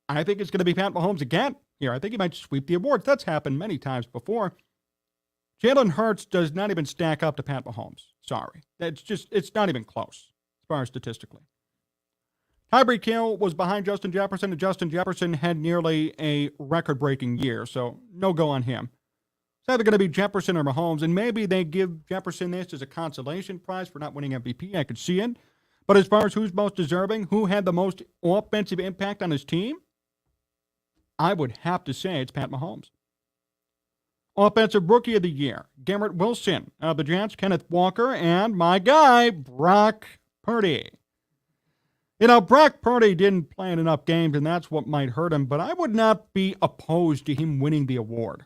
I think it's going to be Pat Mahomes again here. I think he might sweep the awards. That's happened many times before. Jalen Hurts does not even stack up to Pat Mahomes. Sorry. It's not even close as far as statistically. Tyreek Hill was behind Justin Jefferson, and Justin Jefferson had nearly a record-breaking year, so no go on him. It's either going to be Jefferson or Mahomes, and maybe they give Jefferson this as a consolation prize for not winning MVP. I could see it. But as far as who's most deserving, who had the most offensive impact on his team, I would have to say it's Pat Mahomes. Offensive Rookie of the Year, Garrett Wilson of the Jets, Kenneth Walker, and my guy, Brock Purdy. Brock Purdy didn't play in enough games, and that's what might hurt him, but I would not be opposed to him winning the award.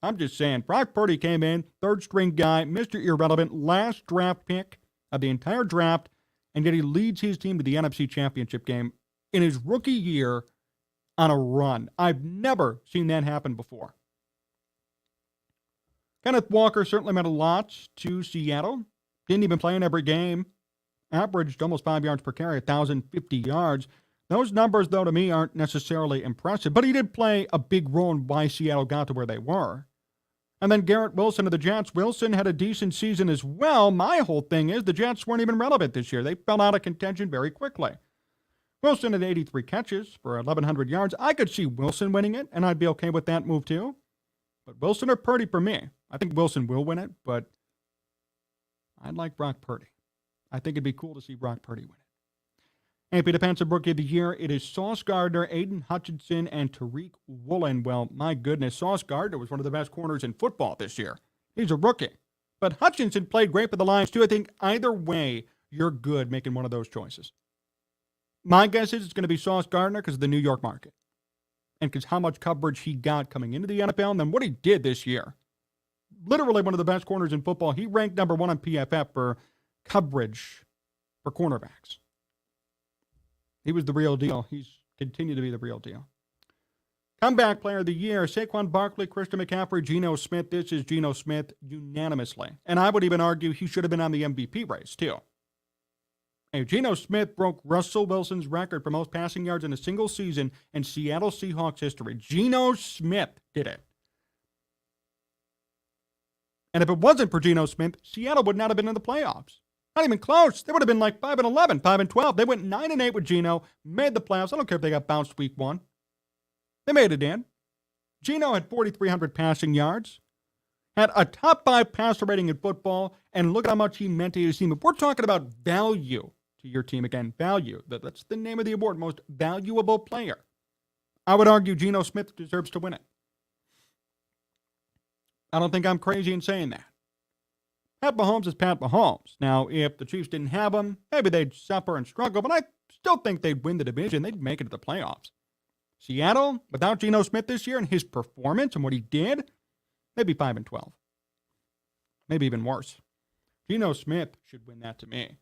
I'm just saying, Brock Purdy came in, third-string guy, Mr. Irrelevant, last draft pick of the entire draft, and yet he leads his team to the NFC Championship game in his rookie year on a run. I've never seen that happen before. Kenneth Walker certainly meant a lot to Seattle. Didn't even play in every game. Averaged almost 5 yards per carry, 1,050 yards. Those numbers, though, to me aren't necessarily impressive, but he did play a big role in why Seattle got to where they were. And then Garrett Wilson of the Jets. Wilson had a decent season as well. My whole thing is the Jets weren't even relevant this year. They fell out of contention very quickly. Wilson had 83 catches for 1,100 yards. I could see Wilson winning it, and I'd be okay with that move too. But Wilson or Purdy for me. I think Wilson will win it, but I'd like Brock Purdy. I think it'd be cool to see Brock Purdy win it. AP Defensive Rookie of the Year, it is Sauce Gardner, Aiden Hutchinson, and Tariq Woolen. Well, my goodness, Sauce Gardner was one of the best corners in football this year. He's a rookie. But Hutchinson played great for the Lions, too. I think either way, you're good making one of those choices. My guess is it's going to be Sauce Gardner because of the New York market and because how much coverage he got coming into the NFL and then what he did this year. Literally one of the best corners in football. He ranked number 1 on PFF for coverage for cornerbacks. He was the real deal. He's continued to be the real deal. Comeback Player of the Year, Saquon Barkley, Christian McCaffrey, Geno Smith. This is Geno Smith unanimously. And I would even argue he should have been on the MVP race, too. Hey, Geno Smith broke Russell Wilson's record for most passing yards in a single season in Seattle Seahawks history. Geno Smith did it. And if it wasn't for Geno Smith, Seattle would not have been in the playoffs. Not even close. They would have been like 5-11, 5-12. They went 9-8 with Geno, made the playoffs. I don't care if they got bounced week 1. They made it in. Geno had 4,300 passing yards, had a top 5 passer rating in football, and look at how much he meant to his team. If we're talking about value to your team, again, value, that's the name of the award, most valuable player. I would argue Geno Smith deserves to win it. I don't think I'm crazy in saying that. Pat Mahomes is Pat Mahomes. Now, if the Chiefs didn't have him, maybe they'd suffer and struggle, but I still think they'd win the division. They'd make it to the playoffs. Seattle, without Geno Smith this year and his performance and what he did, maybe 5-12. Maybe even worse. Geno Smith should win that to me.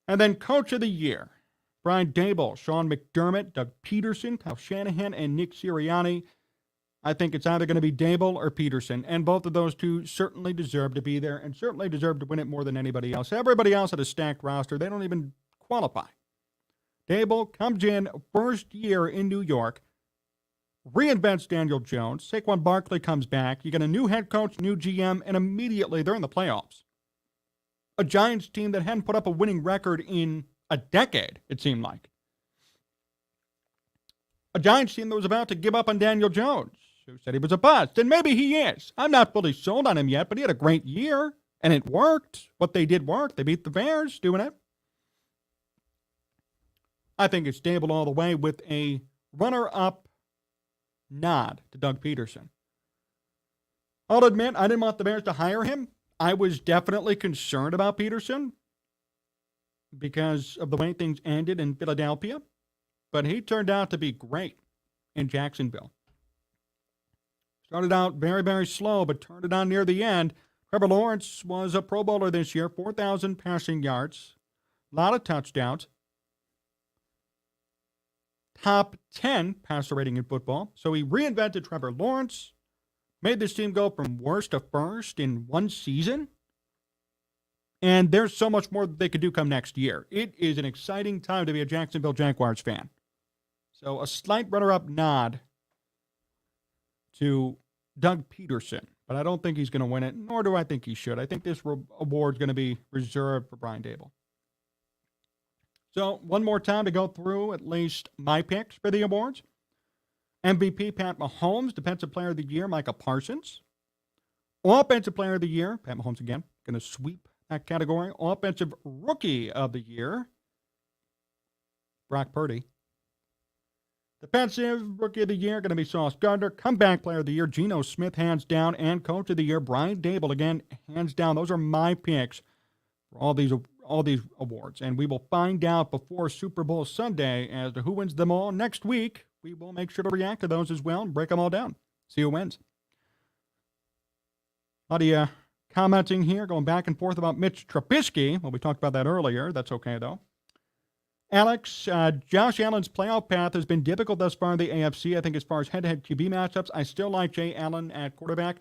And then Coach of the Year, Brian Daboll, Sean McDermott, Doug Peterson, Kyle Shanahan, and Nick Sirianni. I think it's either going to be Daboll or Peterson, and both of those two certainly deserve to be there and certainly deserve to win it more than anybody else. Everybody else had a stacked roster. They don't even qualify. Daboll comes in first year in New York, reinvents Daniel Jones. Saquon Barkley comes back. You get a new head coach, new GM, and immediately they're in the playoffs. A Giants team that hadn't put up a winning record in a decade, it seemed like. A Giants team that was about to give up on Daniel Jones, who said he was a bust, and maybe he is. I'm not fully sold on him yet, but he had a great year, and it worked. What they did worked. They beat the Bears doing it. I think it's Daboll all the way with a runner-up nod to Doug Peterson. I'll admit, I didn't want the Bears to hire him. I was definitely concerned about Peterson because of the way things ended in Philadelphia, but he turned out to be great in Jacksonville. Started out very, very slow, but turned it on near the end. Trevor Lawrence was a Pro Bowler this year, 4,000 passing yards, a lot of touchdowns. Top 10 passer rating in football. So he reinvented Trevor Lawrence, made this team go from worst to first in one season. And there's so much more that they could do come next year. It is an exciting time to be a Jacksonville Jaguars fan. So a slight runner-up nod to Doug Peterson. But I don't think he's going to win it, nor do I think he should. I think this award is going to be reserved for Brian Daboll. So one more time to go through at least my picks for the awards. MVP, Pat Mahomes. Defensive Player of the Year, Micah Parsons. Offensive Player of the Year, Pat Mahomes again. Going to sweep that category. Offensive Rookie of the Year, Brock Purdy. Defensive Rookie of the Year, going to be Sauce Gardner. Comeback Player of the Year, Geno Smith, hands down. And Coach of the Year, Brian Daboll, again, hands down. Those are my picks for all these awards. And we will find out before Super Bowl Sunday as to who wins them all. Next week, we will make sure to react to those as well and break them all down. See who wins. How do you commenting here, going back and forth about Mitch Trubisky. Well, we talked about that earlier. That's okay, though. Alex, Josh Allen's playoff path has been difficult thus far in the AFC. I think as far as head-to-head QB matchups, I still like Jay Allen at quarterback.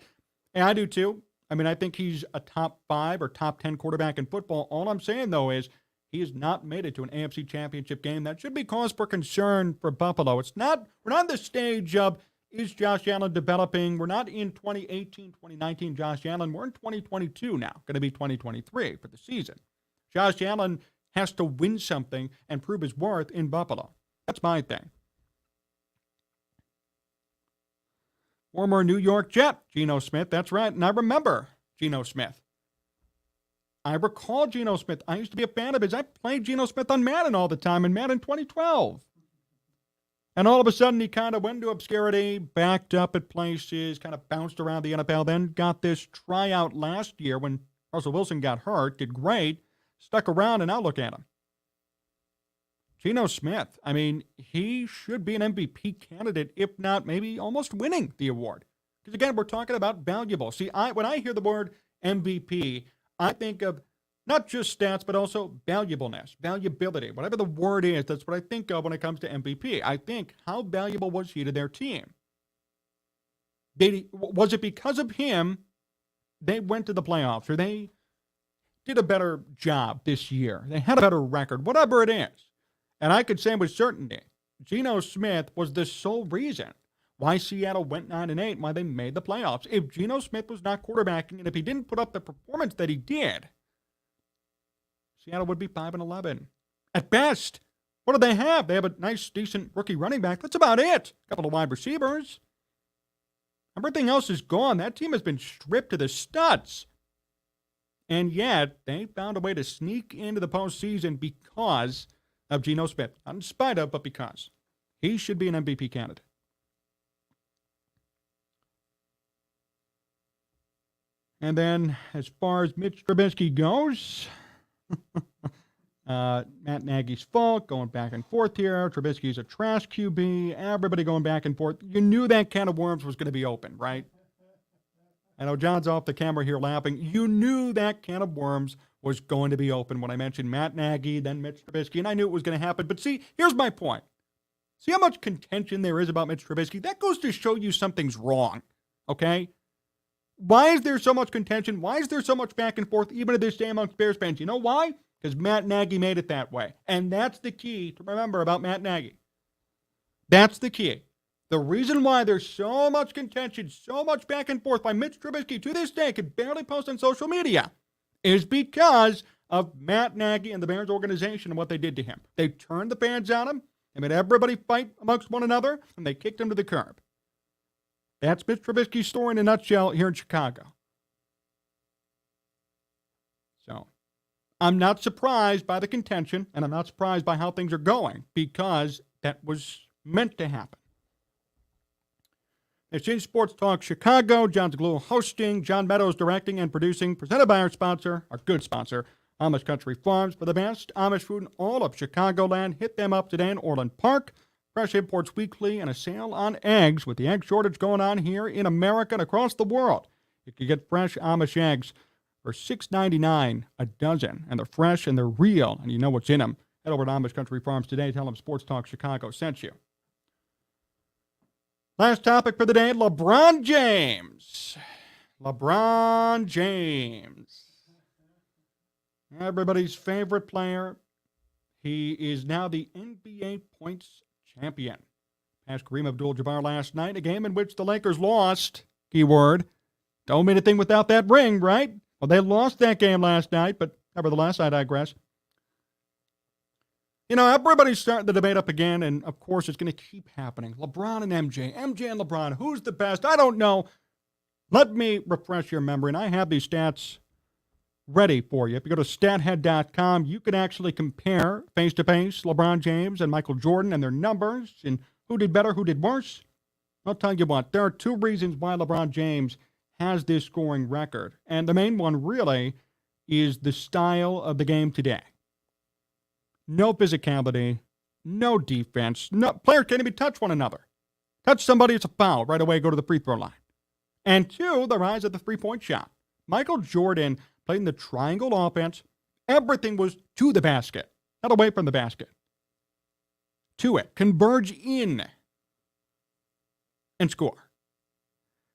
And I do too. I mean, I think he's a top 5 or top 10 quarterback in football. All I'm saying, though, is he has not made it to an AFC championship game. That should be cause for concern for Buffalo. We're not in the stage of, is Josh Allen developing? We're not in 2018, 2019 Josh Allen. We're in 2022 now. Going to be 2023 for the season. Josh Allen has to win something and prove his worth in Buffalo. That's my thing. Former New York Jet, Geno Smith. That's right. And I remember Geno Smith. I recall Geno Smith. I used to be a fan of his. I played Geno Smith on Madden all the time in Madden 2012. And all of a sudden, he kind of went into obscurity, backed up at places, kind of bounced around the NFL, then got this tryout last year when Russell Wilson got hurt, did great, stuck around, and now look at him. Geno Smith, I mean, he should be an MVP candidate, if not maybe almost winning the award. Because, again, we're talking about valuable. See, when I hear the word MVP, I think of not just stats, but also valuableness, valuability. Whatever the word is, that's what I think of when it comes to MVP. I think, how valuable was he to their team? Was it because of him they went to the playoffs, or they did a better job this year? They had a better record, whatever it is. And I could say with certainty, Geno Smith was the sole reason why Seattle went 9-8, why they made the playoffs. If Geno Smith was not quarterbacking, and if he didn't put up the performance that he did, Seattle would be 5-11. At best. What do they have? They have a nice, decent rookie running back. That's about it. A couple of wide receivers. Everything else is gone. That team has been stripped to the studs. And yet, they found a way to sneak into the postseason because of Geno Smith. Not in spite of, but because. He should be an MVP candidate. And then, as far as Mitch Trubisky goes, Matt Nagy's fault, going back and forth here. Trubisky's a trash QB. Everybody going back and forth. You knew that can of worms was going to be open, right? I know John's off the camera here laughing. You knew that can of worms was going to be open when I mentioned Matt Nagy, then Mitch Trubisky, and I knew it was going to happen. But see, here's my point. See how much contention there is about Mitch Trubisky? That goes to show you something's wrong, okay? Why is there so much contention? Why is there so much back and forth, even to this day amongst Bears fans? You know why? Because Matt Nagy made it that way. And that's the key to remember about Matt Nagy. That's the key. The reason why there's so much contention, so much back and forth by Mitch Trubisky to this day, can barely post on social media, is because of Matt Nagy and the Bears organization and what they did to him. They turned the fans on him, they made everybody fight amongst one another, and they kicked him to the curb. That's Mitch Trubisky's story in a nutshell here in Chicago. So, I'm not surprised by the contention, and I'm not surprised by how things are going, because that was meant to happen. It's in Sports Talk Chicago. Jon Zaghloul hosting, John Meadows directing and producing, presented by our sponsor, our good sponsor, Amish Country Farms. For the best Amish food in all of Chicagoland, hit them up today in Orland Park. Fresh imports weekly and a sale on eggs. With the egg shortage going on here in America and across the world, you can get fresh Amish eggs for $6.99 a dozen. And they're fresh and they're real, and you know what's in them. Head over to Amish Country Farms today. Tell them Sports Talk Chicago sent you. Last topic for the day, LeBron James. LeBron James. Everybody's favorite player. He is now the NBA points champion. Passed Kareem Abdul-Jabbar last night, a game in which the Lakers lost. Keyword. Don't mean anything without that ring, right? Well, they lost that game last night, but nevertheless, I digress. You know, everybody's starting the debate up again, and of course it's going to keep happening. LeBron and MJ. MJ and LeBron. Who's the best? I don't know. Let me refresh your memory, and I have these stats ready for you. If you go to stathead.com, you can actually compare face-to-face LeBron James and Michael Jordan and their numbers and who did better, who did worse. I'll tell you what, there are two reasons why LeBron James has this scoring record. And the main one really is the style of the game today. No physicality, no defense. No, players can't even touch one another. Touch somebody, it's a foul. Right away, go to the free throw line. And two, the rise of the three-point shot. Michael Jordan played in the triangle offense. Everything was to the basket, not away from the basket. To it. Converge in and score.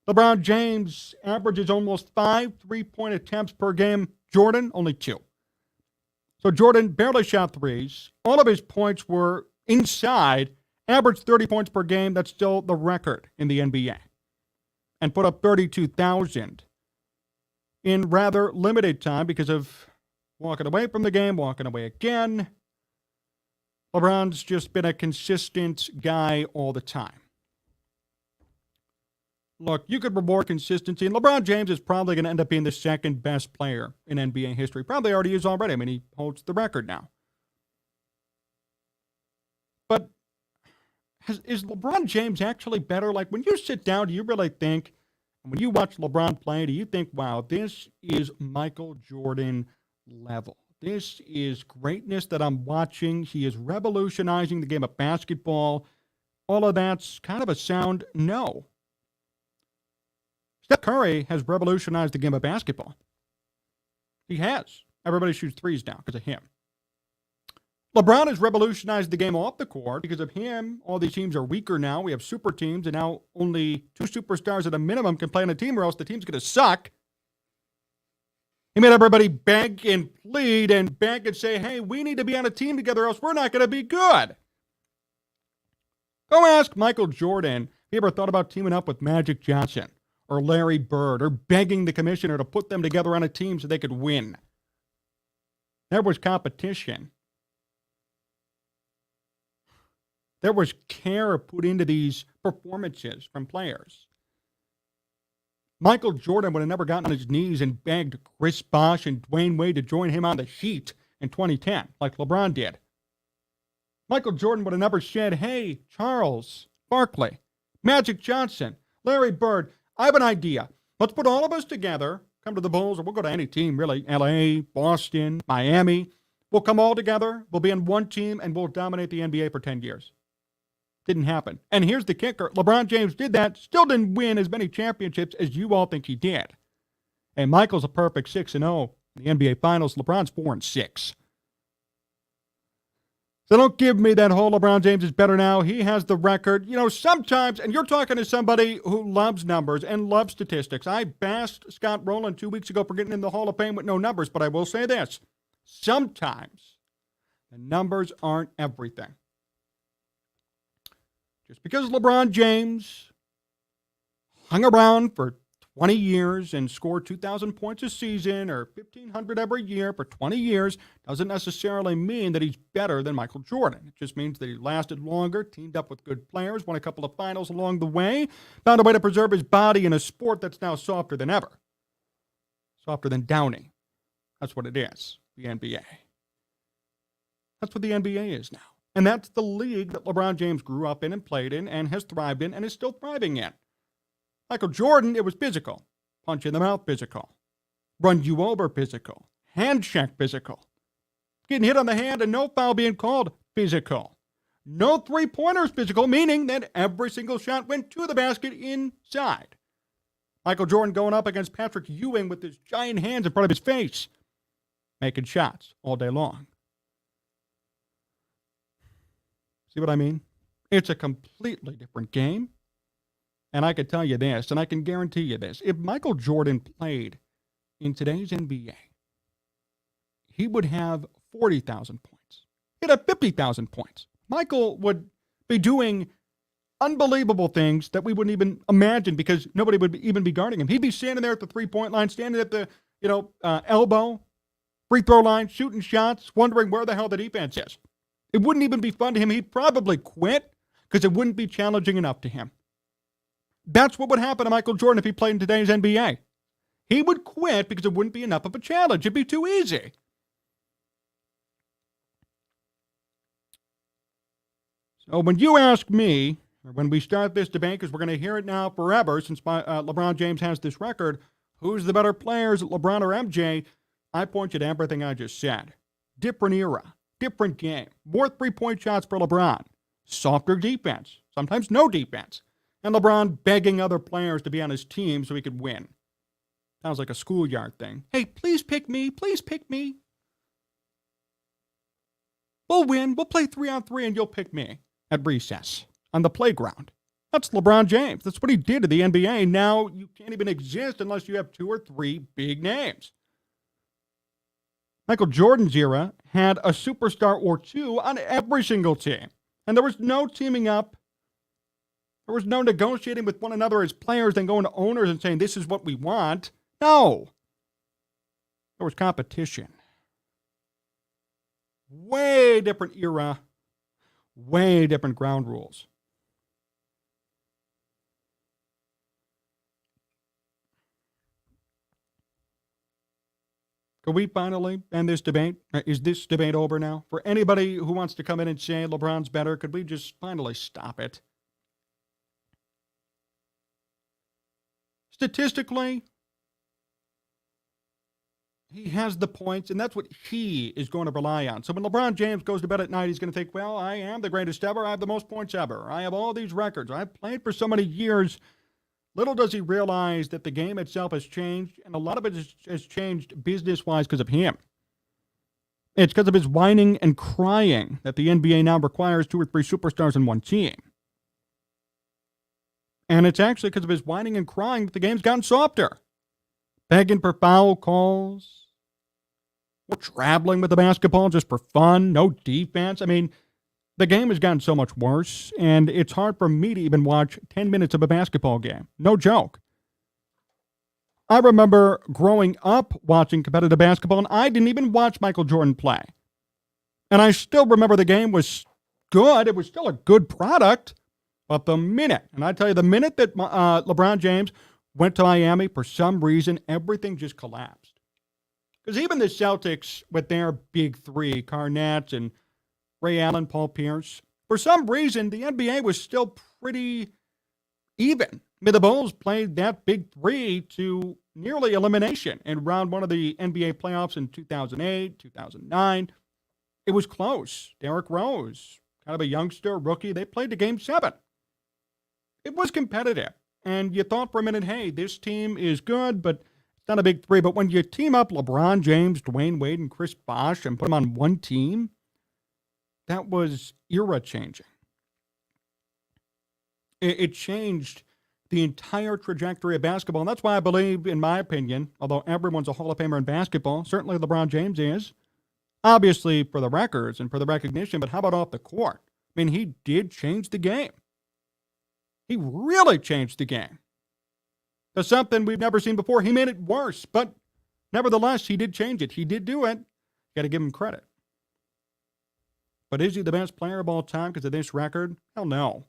LeBron James averages almost 5 3-point attempts per game. Jordan, only 2. So Jordan barely shot threes. All of his points were inside. Averaged 30 points per game. That's still the record in the NBA. And put up 32,000 in rather limited time because of walking away from the game, walking away again. LeBron's just been a consistent guy all the time. Look, you could reward consistency, and LeBron James is probably going to end up being the second best player in NBA history. Probably already is already. I mean, he holds the record now. But is LeBron James actually better? Like, when you sit down, do you really think, when you watch LeBron play, do you think, wow, this is Michael Jordan level? This is greatness that I'm watching. He is revolutionizing the game of basketball. All of that's kind of a sound no. Steph Curry has revolutionized the game of basketball. He has. Everybody shoots threes now because of him. LeBron has revolutionized the game off the court because of him. All these teams are weaker now. We have super teams, and now only 2 superstars at a minimum can play on a team, or else the team's going to suck. He made everybody beg and plead and beg and say, hey, we need to be on a team together, or else we're not going to be good. Go ask Michael Jordan if he ever thought about teaming up with Magic Johnson or Larry Bird, or begging the commissioner to put them together on a team so they could win. There was competition. There was care put into these performances from players. Michael Jordan would have never gotten on his knees and begged Chris Bosh and Dwayne Wade to join him on the Heat in 2010, like LeBron did. Michael Jordan would have never said, hey, Charles Barkley, Magic Johnson, Larry Bird, I have an idea. Let's put all of us together, come to the Bulls, or we'll go to any team, really, LA, Boston, Miami. We'll come all together, we'll be in one team, and we'll dominate the NBA for 10 years. Didn't happen. And here's the kicker. LeBron James did that, still didn't win as many championships as you all think he did. And Michael's a perfect 6-0 in the NBA Finals. LeBron's 4-6. So don't give me that whole LeBron James is better now. He has the record. You know, sometimes, and you're talking to somebody who loves numbers and loves statistics. I bashed Scott Rowland 2 weeks ago for getting in the Hall of Fame with no numbers, but I will say this. Sometimes the numbers aren't everything. Just because LeBron James hung around for 20 years and scored 2,000 points a season or 1,500 every year for 20 years doesn't necessarily mean that he's better than Michael Jordan. It just means that he lasted longer, teamed up with good players, won a couple of finals along the way, found a way to preserve his body in a sport that's now softer than ever. Softer than downy. That's what it is, the NBA. That's what the NBA is now. And that's the league that LeBron James grew up in and played in and has thrived in and is still thriving in. Michael Jordan, it was physical. Punch in the mouth, physical. Run you over, physical. Hand check, physical. Getting hit on the hand and no foul being called, physical. No three-pointers, physical, meaning that every single shot went to the basket inside. Michael Jordan going up against Patrick Ewing with his giant hands in front of his face, making shots all day long. See what I mean? It's a completely different game. And I can tell you this, and I can guarantee you this. If Michael Jordan played in today's NBA, he would have 40,000 points. He'd have 50,000 points. Michael would be doing unbelievable things that we wouldn't even imagine because nobody would even be guarding him. He'd be standing there at the three-point line, standing at the elbow, free throw line, shooting shots, wondering where the hell the defense is. It wouldn't even be fun to him. He'd probably quit because it wouldn't be challenging enough to him. That's what would happen to Michael Jordan if he played in today's NBA. He would quit because it wouldn't be enough of a challenge. It'd be too easy. So when you ask me, or when we start this debate, because we're going to hear it now forever since LeBron James has this record, who's the better players, LeBron or MJ? I point you to everything I just said. Different era, different game, more three-point shots for LeBron, softer defense, sometimes no defense. And LeBron begging other players to be on his team so he could win. Sounds like a schoolyard thing. Hey, please pick me. Please pick me. We'll win. We'll play 3-on-3 and you'll pick me at recess on the playground. That's LeBron James. That's what he did to the NBA. Now you can't even exist unless you have 2 or 3 big names. Michael Jordan's era had a superstar or 2 on every single team. And there was no teaming up. There was no negotiating with one another as players and going to owners and saying, this is what we want. No. There was competition. Way different era. Way different ground rules. Can we finally end this debate? Is this debate over now? For anybody who wants to come in and say LeBron's better, could we just finally stop it? Statistically, he has the points, and that's what he is going to rely on. So when LeBron James goes to bed at night, he's going to think, well, I am the greatest ever. I have the most points ever. I have all these records. I've played for so many years. Little does he realize that the game itself has changed, and a lot of it has changed business-wise because of him. It's because of his whining and crying that the NBA now requires 2 or 3 superstars in one team. And it's actually because of his whining and crying that the game's gotten softer. Begging for foul calls. We're traveling with the basketball just for fun. No defense. I mean, the game has gotten so much worse, and it's hard for me to even watch 10 minutes of a basketball game. No joke. I remember growing up watching competitive basketball, and I didn't even watch Michael Jordan play. And I still remember the game was good. It was still a good product. But the minute that LeBron James went to Miami, for some reason, everything just collapsed. Because even the Celtics, with their big 3, Garnett and Ray Allen, Paul Pierce, for some reason, the NBA was still pretty even. I mean, the Bulls played that big 3 to nearly elimination in round 1 of the NBA playoffs in 2008, 2009. It was close. Derrick Rose, kind of a youngster, rookie, they played to Game 7. It was competitive. And you thought for a minute, hey, this team is good, but it's not a big 3. But when you team up LeBron James, Dwayne Wade, and Chris Bosh and put them on one team, that was era-changing. It changed the entire trajectory of basketball. And that's why I believe, in my opinion, although everyone's a Hall of Famer in basketball, certainly LeBron James is, obviously for the records and for the recognition, but how about off the court? I mean, he did change the game. He really changed the game. To something we've never seen before. He made it worse, but nevertheless, he did change it. He did do it. Got to give him credit. But is he the best player of all time because of this record? Hell no.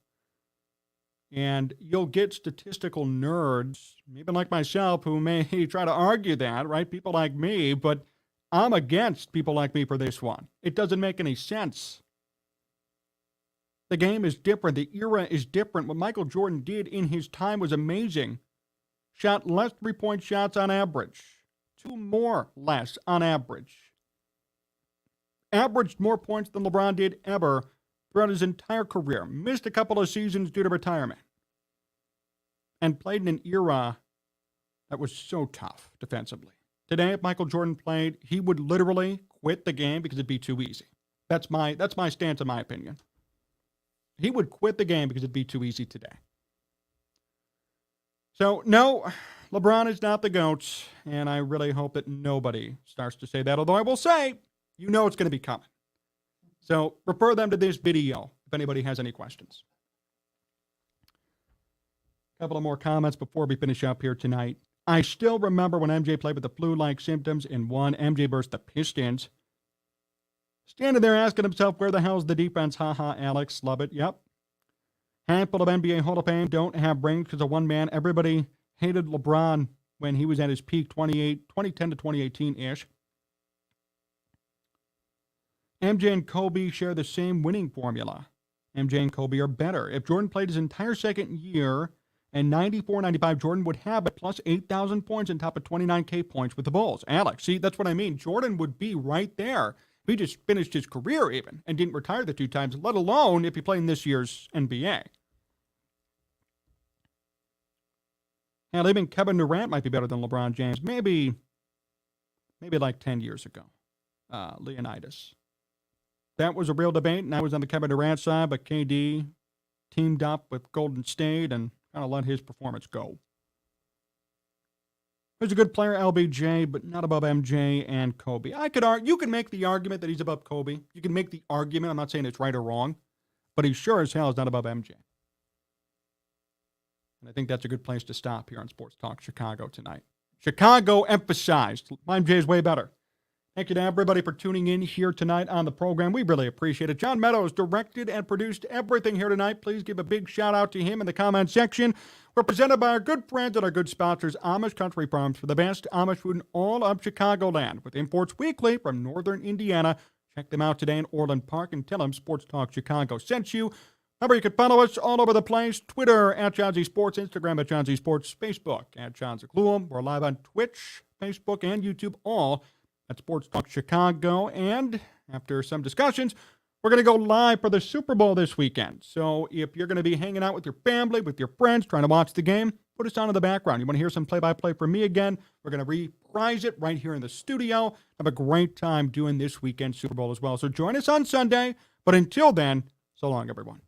And you'll get statistical nerds, even like myself, who may try to argue that, right? People like me, but I'm against people like me for this one. It doesn't make any sense. The game is different. The era is different. What Michael Jordan did in his time was amazing. Shot less three-point shots on average. 2 more less on average. Averaged more points than LeBron did ever throughout his entire career. Missed a couple of seasons due to retirement. And played in an era that was so tough defensively. Today, if Michael Jordan played, he would literally quit the game because it'd be too easy. That's my stance, in my opinion. He would quit the game because it'd be too easy today. So, no, LeBron is not the GOAT, and I really hope that nobody starts to say that, although I will say, you know it's going to be coming. So, refer them to this video if anybody has any questions. A couple of more comments before we finish up here tonight. I still remember when MJ played with the flu-like symptoms and won. MJ versus the Pistons. Standing there asking himself, where the hell's the defense? Ha, Alex. Love it. Yep. Handful of NBA Hall of Fame don't have rings because of one man. Everybody hated LeBron when he was at his peak, 2010 to 2018-ish. MJ and Kobe share the same winning formula. MJ and Kobe are better. If Jordan played his entire second year and 94-95, Jordan would have it plus 8,000 points on top of 29K points with the Bulls. Alex, see, that's what I mean. Jordan would be right there. He just finished his career even and didn't retire the 2 times, let alone if he played in this year's NBA. Hell, even Kevin Durant might be better than LeBron James. Maybe like 10 years ago. Leonidas. That was a real debate, and I was on the Kevin Durant side, but KD teamed up with Golden State and kind of let his performance go. He's a good player, LBJ, but not above MJ and Kobe. You can make the argument that he's above Kobe. You can make the argument. I'm not saying it's right or wrong, but he sure as hell is not above MJ. And I think that's a good place to stop here on Sports Talk Chicago tonight. Chicago emphasized. MJ is way better. Thank you to everybody for tuning in here tonight on the program. We really appreciate it. John Meadows directed and produced everything here tonight. Please give a big shout out to him in the comment section. We're presented by our good friends and our good sponsors, Amish Country Farms, for the best Amish food in all of Chicagoland, with imports weekly from northern Indiana. Check them out today in Orland Park and tell them Sports Talk Chicago sent you. Remember, you can follow us all over the place. Twitter at Jon Z Sports, Instagram at Jon Z Sports, Facebook at Jon Zaghloul. We're live on Twitch, Facebook, and YouTube, all at Sports Talk Chicago. And after some discussions, we're going to go live for the Super Bowl this weekend. So if you're going to be hanging out with your family, with your friends, trying to watch the game, put us on in the background. You want to hear some play-by-play from me again? We're going to reprise it right here in the studio. Have a great time doing this weekend Super Bowl as well. So join us on Sunday. But until then, so long, everyone.